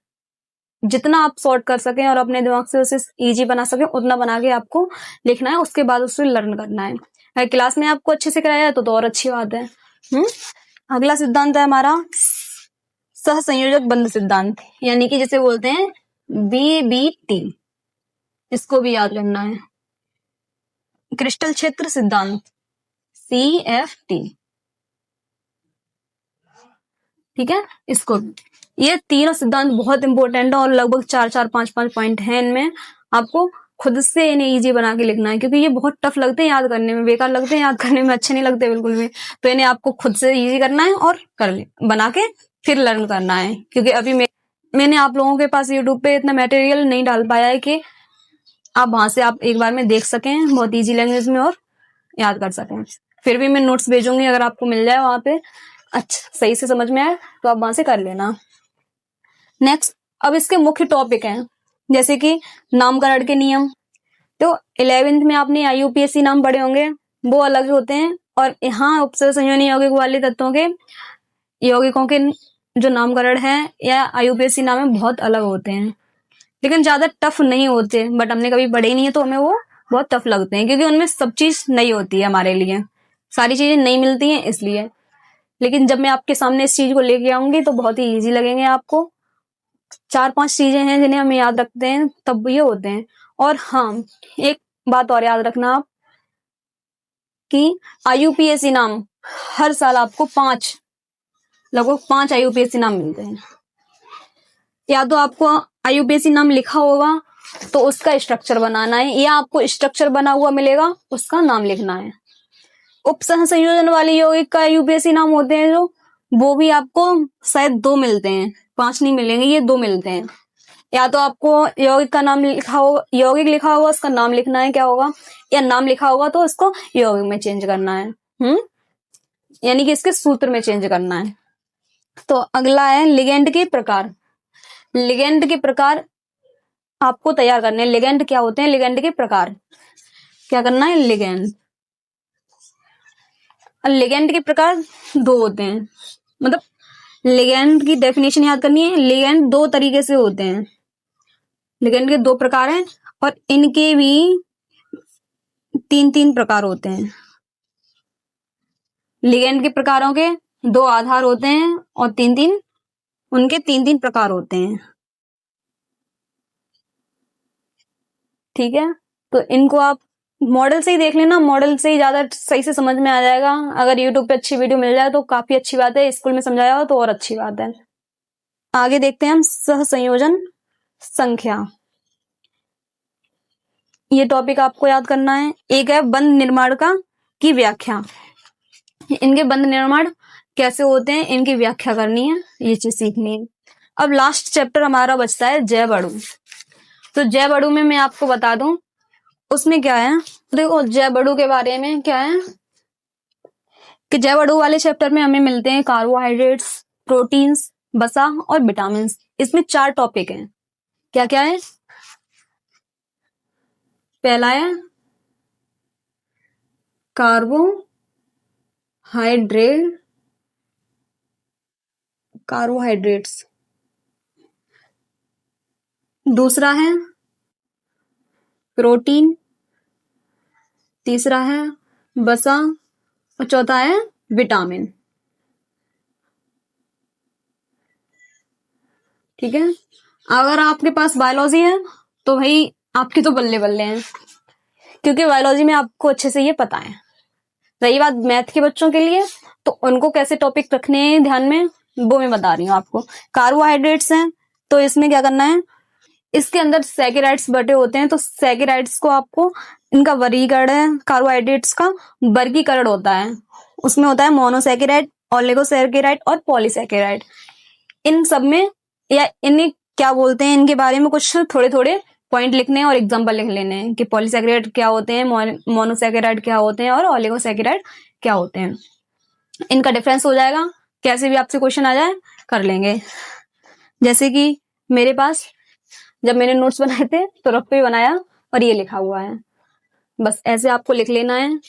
Speaker 1: जितना आप सॉर्ट कर सकें और अपने दिमाग से उसे इजी बना सकें उतना बना के आपको लिखना है, उसके बाद उससे लर्न करना है। अगर क्लास में आपको अच्छे से कराया है तो और अच्छी बात है। अगला सिद्धांत है हमारा सहसंयोजक बंध सिद्धांत, यानी कि जिसे बोलते हैं BBT, इसको भी याद रखना है। क्रिस्टल क्षेत्र सिद्धांत CFT, ठीक है। इसको, ये तीनों सिद्धांत बहुत इंपॉर्टेंट है और लगभग 4-5 पॉइंट हैं इनमें। आपको खुद से इन्हें इजी बना के लिखना है, क्योंकि ये बहुत टफ लगते हैं याद करने में, बेकार लगते हैं याद करने में, अच्छे नहीं लगते बिल्कुल भी। तो इन्हें आपको खुद से इजी करना है और बना के फिर लर्न करना है, क्योंकि अभी मैंने आप लोगों के पास यूट्यूब पे इतना मटेरियल नहीं डाल पाया है कि आप वहां से आप एक बार में देख सकें बहुत ईजी लैंग्वेज में और याद कर सकें। फिर भी मैं नोट्स भेजूंगी, अगर आपको मिल जाए वहां पे अच्छा सही से समझ में आए तो आप वहां से कर लेना। नेक्स्ट, अब इसके मुख्य टॉपिक हैं जैसे कि नामकरण के नियम। तो 11th में आपने IUPAC नाम पढ़े होंगे, वो अलग होते हैं, और यहाँ उपसर्ग संयोजन यौगिक वाले तत्वों के यौगिकों के जो नामकरण है या IUPAC नाम है बहुत अलग होते हैं, लेकिन ज्यादा टफ नहीं होते। बट हमने कभी पढ़े ही नहीं है तो हमें वो बहुत टफ लगते हैं, क्योंकि उनमें सब चीज नई होती है, हमारे लिए सारी चीजें नई मिलती हैं इसलिए। लेकिन जब मैं आपके सामने इस चीज को लेके आऊंगी तो बहुत ही ईजी लगेंगे आपको। 4-5 चीजें हैं जिन्हें हम याद रखते हैं तब ये होते हैं। और हाँ, एक बात और याद रखना आप कि IUPAC नाम हर साल आपको लगभग 5 IUPAC नाम मिलते हैं। या तो आपको IUPAC नाम लिखा होगा तो उसका स्ट्रक्चर बनाना है, या आपको स्ट्रक्चर बना हुआ मिलेगा उसका नाम लिखना है। उपसह संयोजन वाले यौगिक का यूपीएससी नाम होते हैं जो, वो भी आपको शायद 2 मिलते हैं, 5 नहीं मिलेंगे, ये 2 मिलते हैं। या तो आपको यौगिक का नाम लिखा होगा, यौगिक लिखा होगा, उसका नाम लिखना है क्या होगा, या नाम लिखा होगा तो उसको यौगिक में चेंज करना है। यानी कि इसके सूत्र में चेंज करना है। तो अगला है लिगेंड के प्रकार। लिगेंड के प्रकार आपको तैयार करने हैं। लिगेंड क्या होते हैं, लिगेंड के प्रकार क्या करना है, लिगेंड। लिगेंड के प्रकार 2 होते हैं, मतलब लिगेंड की डेफिनेशन याद करनी है। लिगेंड 2 तरीके से होते हैं, लिगेंड के 2 प्रकार हैं, और इनके भी 3-3 प्रकार होते हैं। लिगेंड के प्रकारों के 2 आधार होते हैं और 3-3 उनके 3-3 प्रकार होते हैं। ठीक है, तो इनको आप मॉडल से ही देख लेना, मॉडल से ही ज्यादा सही से समझ में आ जाएगा। अगर यूट्यूब पे अच्छी वीडियो मिल जाए तो काफी अच्छी बात है, स्कूल में समझाया हो तो और अच्छी बात है। आगे देखते हैं हम सहसंयोजन संख्या। ये टॉपिक आपको याद करना है। एक है बंध निर्माण का की व्याख्या, इनके बंध निर्माण कैसे होते हैं इनकी व्याख्या करनी है, ये चीज सीखनी है। अब लास्ट चैप्टर हमारा बचता है जैव अणु। तो जैव अणु में मैं आपको बता दूं उसमें क्या है। देखो जैव अणु के बारे में क्या है कि जैव अणु वाले चैप्टर में हमें मिलते हैं कार्बोहाइड्रेट्स, प्रोटीन्स, वसा और विटामिन। इसमें 4 टॉपिक हैं। क्या क्या है, पहला है कार्बोहाइड्रेट्स, दूसरा है प्रोटीन, तीसरा है वसा और चौथा है विटामिन। ठीक है, अगर आपके पास बायोलॉजी है तो भाई आपकी तो बल्ले बल्ले हैं, क्योंकि बायोलॉजी में आपको अच्छे से ये पता है। रही बात मैथ के बच्चों के लिए, तो उनको कैसे टॉपिक रखने हैं ध्यान में वो मैं बता रही हूँ आपको। कार्बोहाइड्रेट्स हैं तो इसमें क्या करना है, इसके अंदर सैकेराइड्स बटे होते हैं, तो सैकेराइड्स को आपको इनका वर्गीकरण है, कार्बोहाइड्रेट्स का वर्गीकरण होता है। उसमें होता है मोनोसैकेराइड, ओलिगोसैकेराइड और पॉलीसैकेराइड। इन सब में या इन्हें क्या बोलते हैं, इनके बारे में कुछ थोड़े थोड़े पॉइंट लिखने हैं और एग्जांपल लिख लेने हैं कि पॉलीसैकेराइड क्या होते हैं, मोनोसैकेराइड क्या होते हैं और ओलिगोसैकेराइड क्या होते हैं। इनका डिफरेंस हो जाएगा, कैसे भी आपसे क्वेश्चन आ जाए कर लेंगे। जैसे कि मेरे पास जब मैंने नोट्स बनाए थे तो रफ पे बनाया और ये लिखा हुआ है, बस ऐसे आपको लिख लेना है।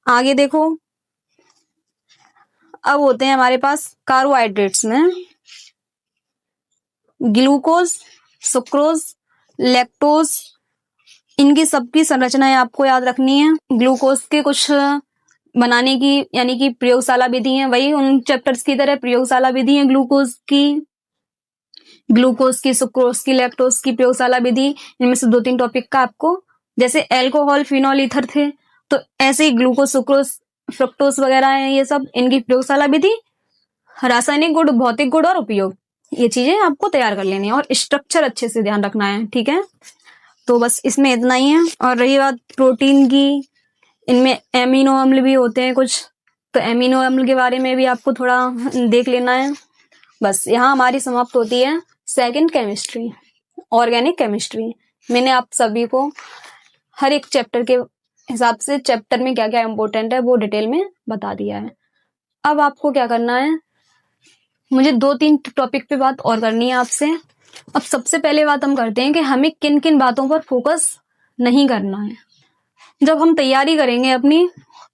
Speaker 1: आगे देखो, अब होते हैं हमारे पास कार्बोहाइड्रेट्स में ग्लूकोज, सुक्रोज, लैक्टोज, इनकी सबकी संरचनाएं आपको याद रखनी है। ग्लूकोज के कुछ बनाने की यानी कि प्रयोगशाला विधि है, वही उन चैप्टर्स की तरह प्रयोगशाला विधि है ग्लूकोज की, सुक्रोज की, लैक्टोज की प्रयोगशाला विधि। इनमें से 2-3 टॉपिक का आपको, जैसे अल्कोहल, फिनॉल, ईथर थे, तो ऐसे ही ग्लूकोज, सुक्रोज, फ्रक्टोज वगैरह है, ये सब इनकी प्रयोगशाला विधि, रासायनिक गुण, भौतिक गुण और उपयोग, ये चीजें आपको तैयार कर लेनी है और स्ट्रक्चर अच्छे से ध्यान रखना है। ठीक है, तो बस इसमें इतना ही है। और रही बात प्रोटीन की, इनमें एमिनो अम्ल भी होते हैं कुछ, तो एमिनो अम्ल के बारे में भी आपको थोड़ा देख लेना है। बस यहाँ हमारी समाप्त होती है सेकंड केमिस्ट्री, ऑर्गेनिक केमिस्ट्री। मैंने आप सभी को हर एक चैप्टर के हिसाब से चैप्टर में क्या क्या इंपॉर्टेंट है वो डिटेल में बता दिया है। अब आपको क्या करना है, मुझे 2-3 टॉपिक पे बात और करनी है आपसे। अब सबसे पहले बात हम करते हैं कि हमें किन किन बातों पर फोकस नहीं करना है। जब हम तैयारी करेंगे अपनी,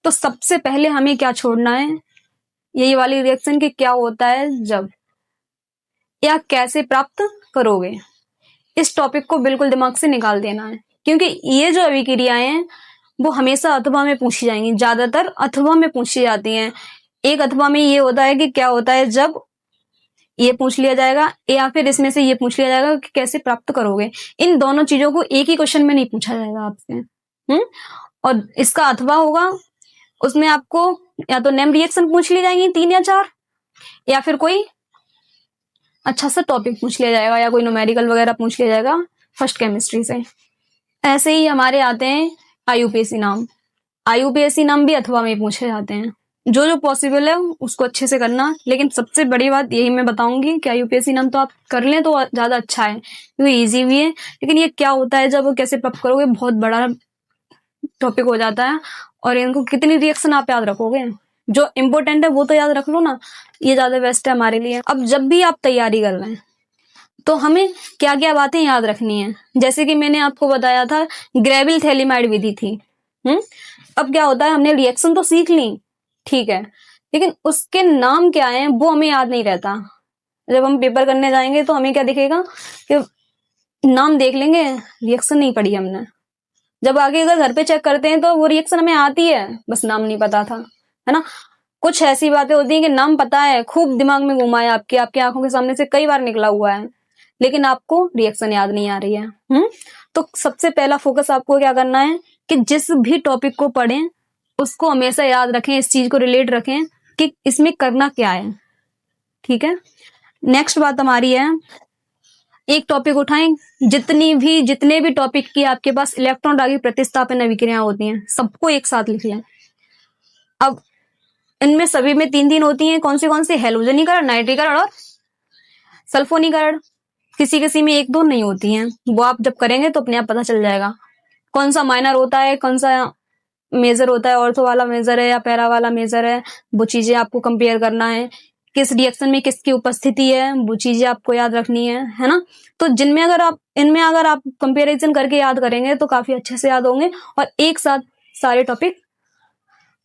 Speaker 1: तो सबसे पहले हमें क्या छोड़ना है, यही वाली रिएक्शन कि क्या होता है जब, या कैसे प्राप्त करोगे। इस टॉपिक को बिल्कुल दिमाग से निकाल देना है, क्योंकि ये जो अभिक्रियाएं हैं वो हमेशा अथवा में पूछी जाएंगी, ज्यादातर अथवा में पूछी जाती हैं। एक अथवा में ये होता है कि क्या होता है जब, ये पूछ लिया जाएगा, या फिर इसमें से ये पूछ लिया जाएगा कि कैसे प्राप्त करोगे। इन दोनों चीजों को एक ही क्वेश्चन में नहीं पूछा जाएगा आपसे। और इसका अथवा होगा, उसमें आपको या तो नेम रिएक्शन पूछ ली जाएंगी 3 या 4, या फिर कोई अच्छा सा टॉपिक पूछ लिया जाएगा, या कोई न्यूमेरिकल वगैरह पूछ लिया जाएगा फर्स्ट केमिस्ट्री से। ऐसे ही हमारे आते हैं आईयूपीएसी नाम। IUPAC नाम भी अथवा में पूछे जाते हैं। जो जो पॉसिबल है उसको अच्छे से करना, लेकिन सबसे बड़ी बात यही मैं बताऊंगी कि IUPAC नाम तो आप कर लें तो ज्यादा अच्छा है, क्योंकि इजी भी है। लेकिन ये क्या होता है, जब कैसे पप करोगे बहुत बड़ा टॉपिक हो जाता है, और इनको कितनी रिएक्शन आप याद रखोगे। जो इम्पोर्टेंट है वो तो याद रख लो ना, ये ज्यादा बेस्ट है हमारे लिए। अब जब भी आप तैयारी कर रहे हैं तो हमें क्या क्या बातें याद रखनी है, जैसे कि मैंने आपको बताया था ग्रेविल थैलीमाइड विधि थी। अब क्या होता है, हमने रिएक्शन तो सीख ली, ठीक है, लेकिन उसके नाम क्या है वो हमें याद नहीं रहता। जब हम पेपर करने जाएंगे तो हमें क्या दिखेगा कि नाम देख लेंगे, रिएक्शन नहीं पढ़ी हमने। जब आगे अगर घर पे चेक करते हैं तो वो रिएक्शन हमें आती है, बस नाम नहीं पता था, है ना। कुछ ऐसी बातें होती हैं कि नाम पता है, खूब दिमाग में घुमा है, आपकी आंखों के सामने से कई बार निकला हुआ है, लेकिन आपको रिएक्शन याद नहीं आ रही है। तो सबसे पहला फोकस आपको क्या करना है कि जिस भी टॉपिक को पढ़ें उसको हमेशा याद रखें, इस चीज को रिलेट रखें कि इसमें करना क्या है, ठीक है। नेक्स्ट बात हमारी है, एक टॉपिक उठाएं, जितने भी टॉपिक की आपके पास इलेक्ट्रॉन दागी प्रतिस्थापन अभिक्रियाएं होती हैं सबको एक साथ लिख लें। अब इनमें सभी में 3 होती हैं, कौन सी, हेलोजनीकरण, नाइट्रीकरण और सल्फोनीकरण। किसी किसी में 1-2 नहीं होती हैं, वो आप जब करेंगे तो अपने आप पता चल जाएगा कौन सा माइनर होता है, कौन सा मेजर होता है, ऑर्थो वाला मेजर है या पैरा वाला मेजर है, वो चीजें आपको कंपेयर करना है। किस रिएक्शन में किसकी उपस्थिति है वो चीजें आपको याद रखनी है ना। तो इनमें अगर आप कंपेरिजन करके याद करेंगे तो काफी अच्छे से याद होंगे और एक साथ सारे टॉपिक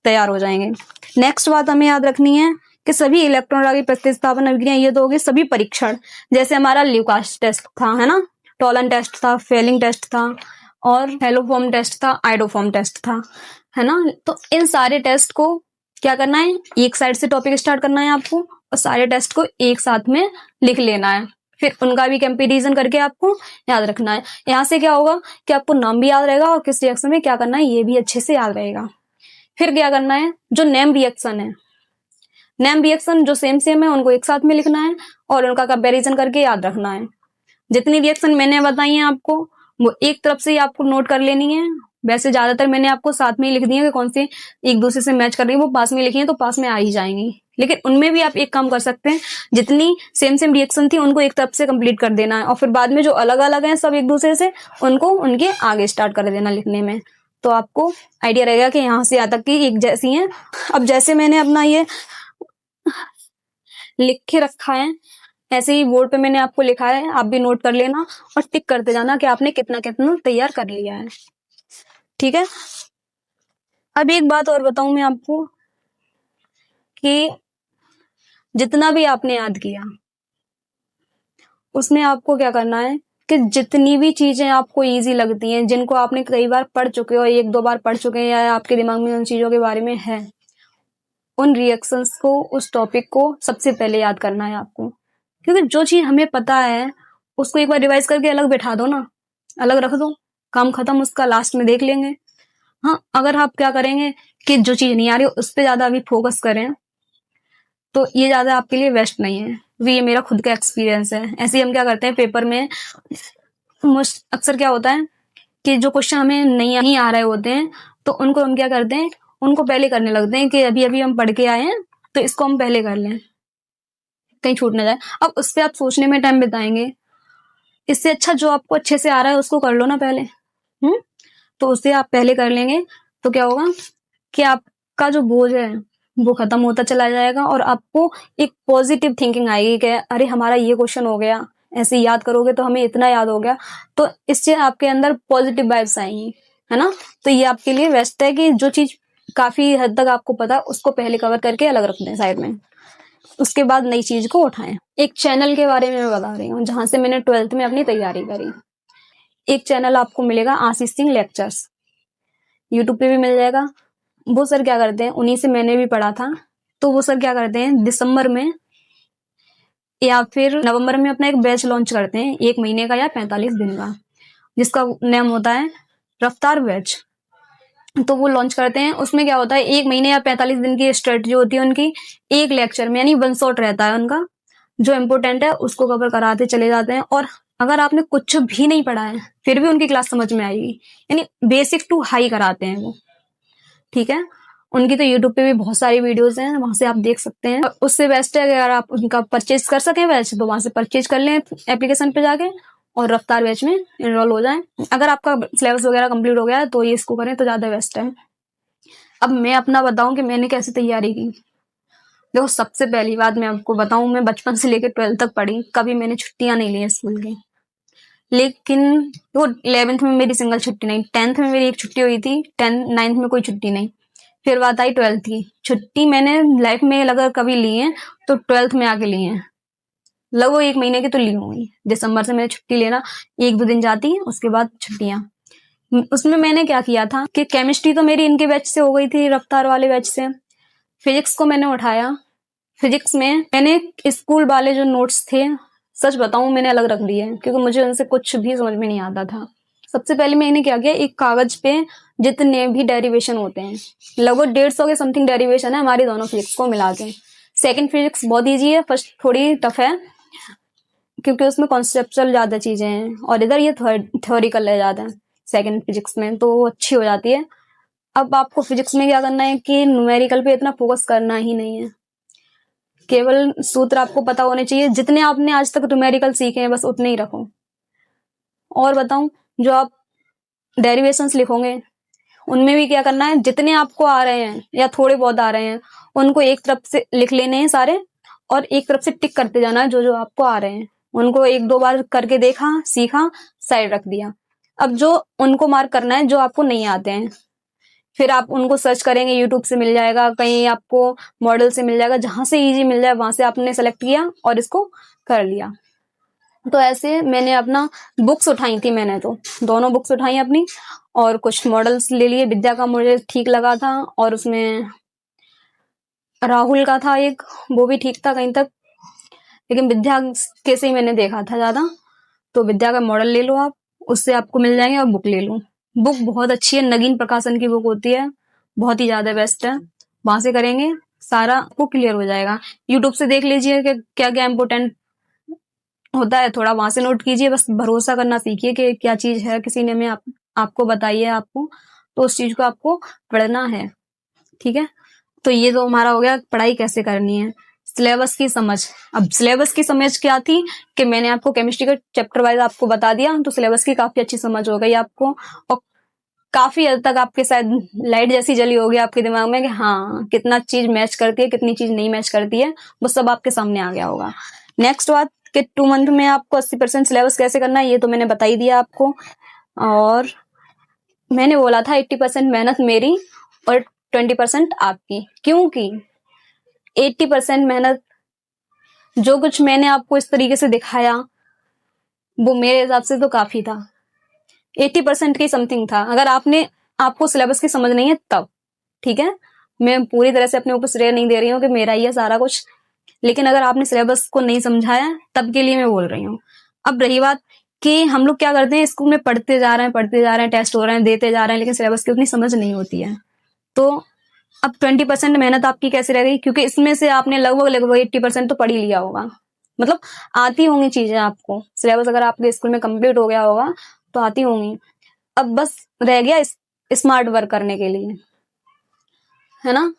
Speaker 1: तैयार हो जाएंगे। नेक्स्ट बात हमें याद रखनी है कि सभी इलेक्ट्रॉन दागी प्रतिस्थापन अभिक्रिया, ये तो होगी सभी परीक्षण, जैसे हमारा ल्यूकास टेस्ट था, है ना, टॉलन टेस्ट था, फेलिंग टेस्ट था और हेलोफॉर्म टेस्ट था, आइडोफॉर्म टेस्ट था, है ना। तो इन सारे टेस्ट को क्या करना है, एक साइड से टॉपिक स्टार्ट करना है आपको और सारे टेस्ट को एक साथ में लिख लेना है, फिर उनका भी कंपैरिजन करके आपको याद रखना है। यहाँ से क्या होगा कि आपको नाम भी याद रहेगा और किस रिएक्शन में क्या करना है ये भी अच्छे से याद रहेगा। फिर क्या करना है, जो नेम रिएक्शन है, नेम रिएक्शन जो सेम है उनको एक साथ में लिखना है और उनका कंपैरिजन करके याद रखना है। जितनी रिएक्शन मैंने बताई है आपको वो एक तरफ से ही आपको नोट कर लेनी है। वैसे ज्यादातर मैंने आपको साथ में ही लिख दी है कि कौन सी एक दूसरे से मैच कर रही है, वो पास में लिखी है तो पास में आ ही जाएंगी। लेकिन उनमें भी आप एक काम कर सकते हैं, जितनी सेम रिएक्शन थी उनको एक तरफ से कंप्लीट कर देना है और फिर बाद में जो अलग अलग हैं सब एक दूसरे से, उनको उनके आगे स्टार्ट कर देना लिखने में, तो आपको आइडिया रहेगा कि यहाँ से यहाँ तक की एक जैसी हैं। अब जैसे मैंने अपना ये लिख के रखा है ऐसे ही बोर्ड पे मैंने आपको लिखा है, आप भी नोट कर लेना और टिक करते जाना कि आपने कितना कितना तैयार कर लिया है, ठीक है। अब एक बात और बताऊं मैं आपको कि जितना भी आपने याद किया उसमें आपको क्या करना है कि जितनी भी चीजें आपको इजी लगती हैं, जिनको आपने कई बार पढ़ चुके हो, 1-2 बार पढ़ चुके हैं या आपके दिमाग में उन चीजों के बारे में है, उन रिएक्शंस को, उस टॉपिक को सबसे पहले याद करना है आपको। क्योंकि जो चीज हमें पता है उसको एक बार रिवाइज करके अलग बैठा दो ना, अलग रख दो, काम खत्म, उसका लास्ट में देख लेंगे। हाँ, अगर आप क्या करेंगे कि जो चीज नहीं आ रही उस पर ज्यादा अभी फोकस करें तो ये ज्यादा आपके लिए बेस्ट नहीं है, क्योंकि ये मेरा खुद का एक्सपीरियंस है। ऐसे ही हम क्या करते हैं पेपर में अक्सर क्या होता है कि जो क्वेश्चन हमें नहीं आ रहे होते हैं तो उनको हम क्या करते हैं, उनको पहले करने लगते हैं कि अभी अभी हम पढ़ के आए हैं तो इसको हम पहले कर लें, कहीं छूट ना जाए। अब उस पर आप सोचने में टाइम बिताएंगे, इससे अच्छा जो आपको अच्छे से आ रहा है उसको कर लो ना पहले। तो उससे आप पहले कर लेंगे तो क्या होगा कि आपका जो बोझ है वो खत्म होता चला जाएगा और आपको एक पॉजिटिव थिंकिंग आएगी कि अरे हमारा ये क्वेश्चन हो गया, ऐसे याद करोगे तो हमें इतना याद हो गया, तो इससे आपके अंदर पॉजिटिव वाइब्स आएंगी, है ना। तो ये आपके लिए बेस्ट है कि जो चीज काफी हद तक आपको पता उसको पहले कवर करके अलग रख दें साइड में, उसके बाद नई चीज को उठाएं। एक चैनल के बारे में मैं बता रही हूँ जहां से मैंने 12th में अपनी तैयारी करी। एक चैनल आपको मिलेगा आशीष सिंह लेक्चर्स, यूट्यूब पे भी मिल जाएगा। वो सर क्या करते हैं, उन्हीं से मैंने भी पढ़ा था, तो वो सर क्या करते हैं दिसंबर में या फिर नवंबर में अपना एक बैच लॉन्च करते हैं, 1 महीने का या 45 दिन का, जिसका नेम होता है रफ्तार बैच। तो वो लॉन्च करते हैं, उसमें क्या होता है 1 महीने या 45 दिन की स्ट्रेटजी होती है उनकी, एक लेक्चर में यानी 1 शॉट रहता है उनका, जो इम्पोर्टेंट है उसको कवर कराते चले जाते हैं। और अगर आपने कुछ भी नहीं पढ़ा है फिर भी उनकी क्लास समझ में आएगी, यानी बेसिक टू हाई कराते हैं वो। ठीक है। उनकी तो यूट्यूब पे भी बहुत सारी वीडियोस हैं, वहां से आप देख सकते हैं। उससे बेस्ट है अगर आप उनका परचेज कर सकें बैच तो वहां से परचेज कर लें एप्लीकेशन पे जाके और रफ्तार बैच में इनरोल हो जाएं। अगर आपका सिलेबस वगैरह कंप्लीट हो गया है तो ये इसको करें तो ज्यादा बेस्ट है। अब मैं अपना बताऊं कि मैंने कैसे तैयारी की। देखो, सबसे पहली बात मैं आपको बताऊं, मैं बचपन से लेकर 12th तक पढ़ी, कभी मैंने छुट्टियां नहीं ली स्कूल की। लेकिन वो 11th में मेरी सिंगल छुट्टी नहीं, 10th में मेरी एक छुट्टी हुई थी, 9th में कोई छुट्टी नहीं। फिर बात आई 12th की। छुट्टी मैंने लाइफ में अगर कभी ली है तो 12th में आके ली है। लगभग 1 महीने की तो ली होंगी। दिसंबर से मैंने छुट्टी लेना, 1-2 दिन जाती, उसके बाद छुट्टियां। उसमें मैंने क्या किया था कि केमिस्ट्री तो मेरी इनके बैच से हो गई थी, रफ्तार वाले बैच से। फिजिक्स को मैंने उठाया। फिजिक्स में मैंने स्कूल वाले जो नोट्स थे, सच बताऊं मैंने अलग रख दिए क्योंकि मुझे उनसे कुछ भी समझ में नहीं आता था। सबसे पहले मैंने क्या किया, एक कागज पे जितने भी डेरिवेशन होते हैं, लगभग 150 के समथिंग डेरिवेशन है हमारी दोनों फिजिक्स को मिला के। सेकेंड फिजिक्स बहुत ईजी है, फर्स्ट थोड़ी टफ है क्योंकि उसमें कॉन्सेप्चुअल ज्यादा चीजें हैं और इधर ये थ्योरिकल है ज्यादा सेकेंड फिजिक्स में, तो वो अच्छी हो जाती है। अब आपको फिजिक्स में क्या करना है कि न्यूमेरिकल पे इतना फोकस करना ही नहीं है, केवल सूत्र आपको पता होने चाहिए। जितने आपने आज तक न्यूमेरिकल सीखे हैं बस उतने ही रखो। और बताऊं, जो आप डेरिवेशंस लिखोगे उनमें भी क्या करना है, जितने आपको आ रहे हैं या थोड़े बहुत आ रहे हैं उनको एक तरफ से लिख लेने हैं सारे और एक तरफ से टिक करते जाना है जो जो आपको आ रहे हैं। उनको 1-2 बार करके देखा, सीखा, साइड रख दिया। अब जो उनको मार्क करना है जो आपको नहीं आते हैं, फिर आप उनको सर्च करेंगे, यूट्यूब से मिल जाएगा, कहीं आपको मॉडल से मिल जाएगा, जहां से इजी मिल जाए वहां से आपने सेलेक्ट किया और इसको कर लिया। तो ऐसे मैंने अपना बुक्स उठाई थी, मैंने तो दोनों बुक्स उठाई अपनी और कुछ मॉडल्स ले लिए। विद्या का मुझे ठीक लगा था और उसमें राहुल का था एक, वो भी ठीक था कहीं तक, लेकिन विद्या के से ही मैंने देखा था ज्यादा। तो विद्या का मॉडल ले लो आप, उससे आपको मिल जाएंगे, और बुक ले लो। बुक बहुत अच्छी है, नगीन प्रकाशन की बुक होती है, बहुत ही ज्यादा बेस्ट है। वहां से करेंगे सारा आपको क्लियर हो जाएगा। यूट्यूब से देख लीजिए कि क्या क्या इंपोर्टेंट होता है, थोड़ा वहां से नोट कीजिए, बस भरोसा करना सीखिए कि क्या चीज है, किसी ने आपको बताई है आपको, तो उस चीज को आपको पढ़ना है। ठीक है, तो ये तो हमारा हो गया पढ़ाई कैसे करनी है। सिलेबस की समझ। अब सिलेबस की समझ क्या थी कि मैंने आपको केमिस्ट्री का चैप्टर वाइज आपको बता दिया, तो सिलेबस की काफी अच्छी समझ हो गई आपको और काफी हद तक आपके शायद लाइट जैसी जली होगी आपके दिमाग में कि हाँ कितना चीज मैच करती है, कितनी चीज नहीं मैच करती है, वो सब आपके सामने आ गया होगा। नेक्स्ट बात कि 2 मंथ में आपको 80% सिलेबस कैसे करना है, ये तो मैंने बता ही दिया आपको। और मैंने बोला था 80% मेहनत मेरी और 20% आपकी, क्योंकि 80% मेहनत जो कुछ मैंने आपको इस तरीके से दिखाया वो मेरे हिसाब से तो काफी था, 80% की समथिंग था। अगर आपको सिलेबस की समझ नहीं है तब, ठीक है, मैं पूरी तरह से अपने ऊपर श्रेय नहीं दे रही हूँ कि मेरा ही है सारा कुछ, लेकिन अगर आपने सिलेबस को नहीं समझाया तब के लिए मैं बोल रही हूँ। अब रही बात कि हम लोग क्या करते हैं, स्कूल में पढ़ते जा रहे हैं, टेस्ट हो रहे हैं, देते जा रहे हैं, लेकिन सिलेबस की उतनी समझ नहीं होती है। तो अब 20% मेहनत आपकी कैसे रह गई, क्योंकि इसमें से आपने लगभग 80% तो पढ़ ही लिया होगा, मतलब आती होंगी चीजें आपको। सिलेबस अगर आपके स्कूल में कंप्लीट हो गया होगा तो आती होंगी। अब बस रह गया स्मार्ट वर्क करने के लिए, है ना।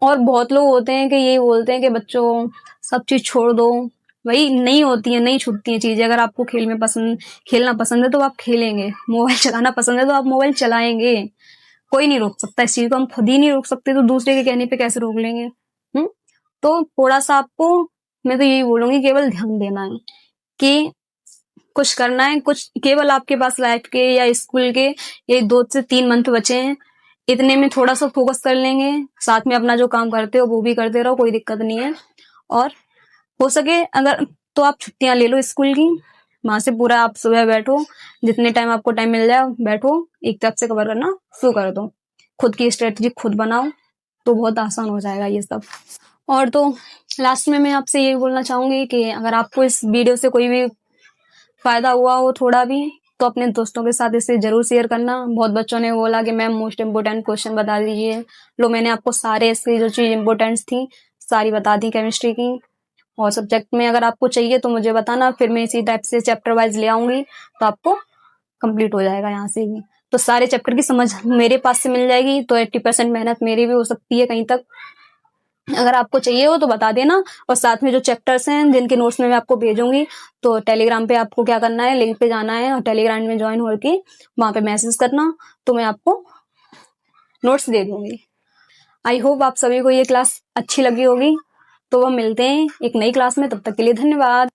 Speaker 1: और बहुत लोग होते हैं कि यही बोलते हैं कि बच्चों सब चीज छोड़ दो, वही नहीं होती है, नहीं छूटती है चीजें। अगर आपको खेलना पसंद है तो आप खेलेंगे, मोबाइल चलाना पसंद है तो आप मोबाइल चलाएंगे, कोई नहीं रोक सकता इस चीज को। हम खुद ही नहीं रोक सकते तो दूसरे के कहने पे कैसे रोक लेंगे। तो थोड़ा सा आपको, मैं तो यही बोलूंगी, केवल ध्यान देना है कि कुछ करना है, कुछ केवल आपके पास लाइफ के या स्कूल के ये 2 से 3 मंथ बचे हैं, इतने में थोड़ा सा फोकस कर लेंगे, साथ में अपना जो काम करते हो वो भी करते रहो, कोई दिक्कत नहीं है। और हो सके अगर तो आप छुट्टियां ले लो स्कूल की, वहां से पूरा आप सुबह बैठो, जितने टाइम आपको टाइम मिल जाए बैठो, एक तरफ से कवर करना शुरू कर दो, खुद की स्ट्रेटजी खुद बनाओ, तो बहुत आसान हो जाएगा ये सब। और तो लास्ट में मैं आपसे ये बोलना चाहूंगी कि अगर आपको इस वीडियो से कोई भी फायदा हुआ हो थोड़ा भी, तो अपने दोस्तों के साथ इसे जरूर शेयर करना। बहुत बच्चों ने बोला कि मैम मोस्ट इम्पोर्टेंट क्वेश्चन बता दीजिए, लो मैंने आपको सारे इसकी जो चीज इम्पोर्टेंट थी सारी बता दी केमिस्ट्री की। और सब्जेक्ट में अगर आपको चाहिए तो मुझे बताना, फिर मैं इसी टाइप से चैप्टर वाइज ले आऊंगी तो आपको कंप्लीट हो जाएगा यहाँ से ही। तो सारे चैप्टर की समझ मेरे पास से मिल जाएगी, तो 80% मेहनत मेरी भी हो सकती है कहीं तक। अगर आपको चाहिए हो तो बता देना, और साथ में जो चैप्टर्स हैं जिनके नोट्स में मैं आपको भेजूंगी, तो टेलीग्राम पे आपको क्या करना है, लिंक पे जाना है और टेलीग्राम में ज्वाइन होकर वहां पे मैसेज करना, तो मैं आपको नोट्स दे दूंगी। आई होप आप सभी को ये क्लास अच्छी लगी होगी। तो हम मिलते हैं एक नई क्लास में, तब तक के लिए धन्यवाद।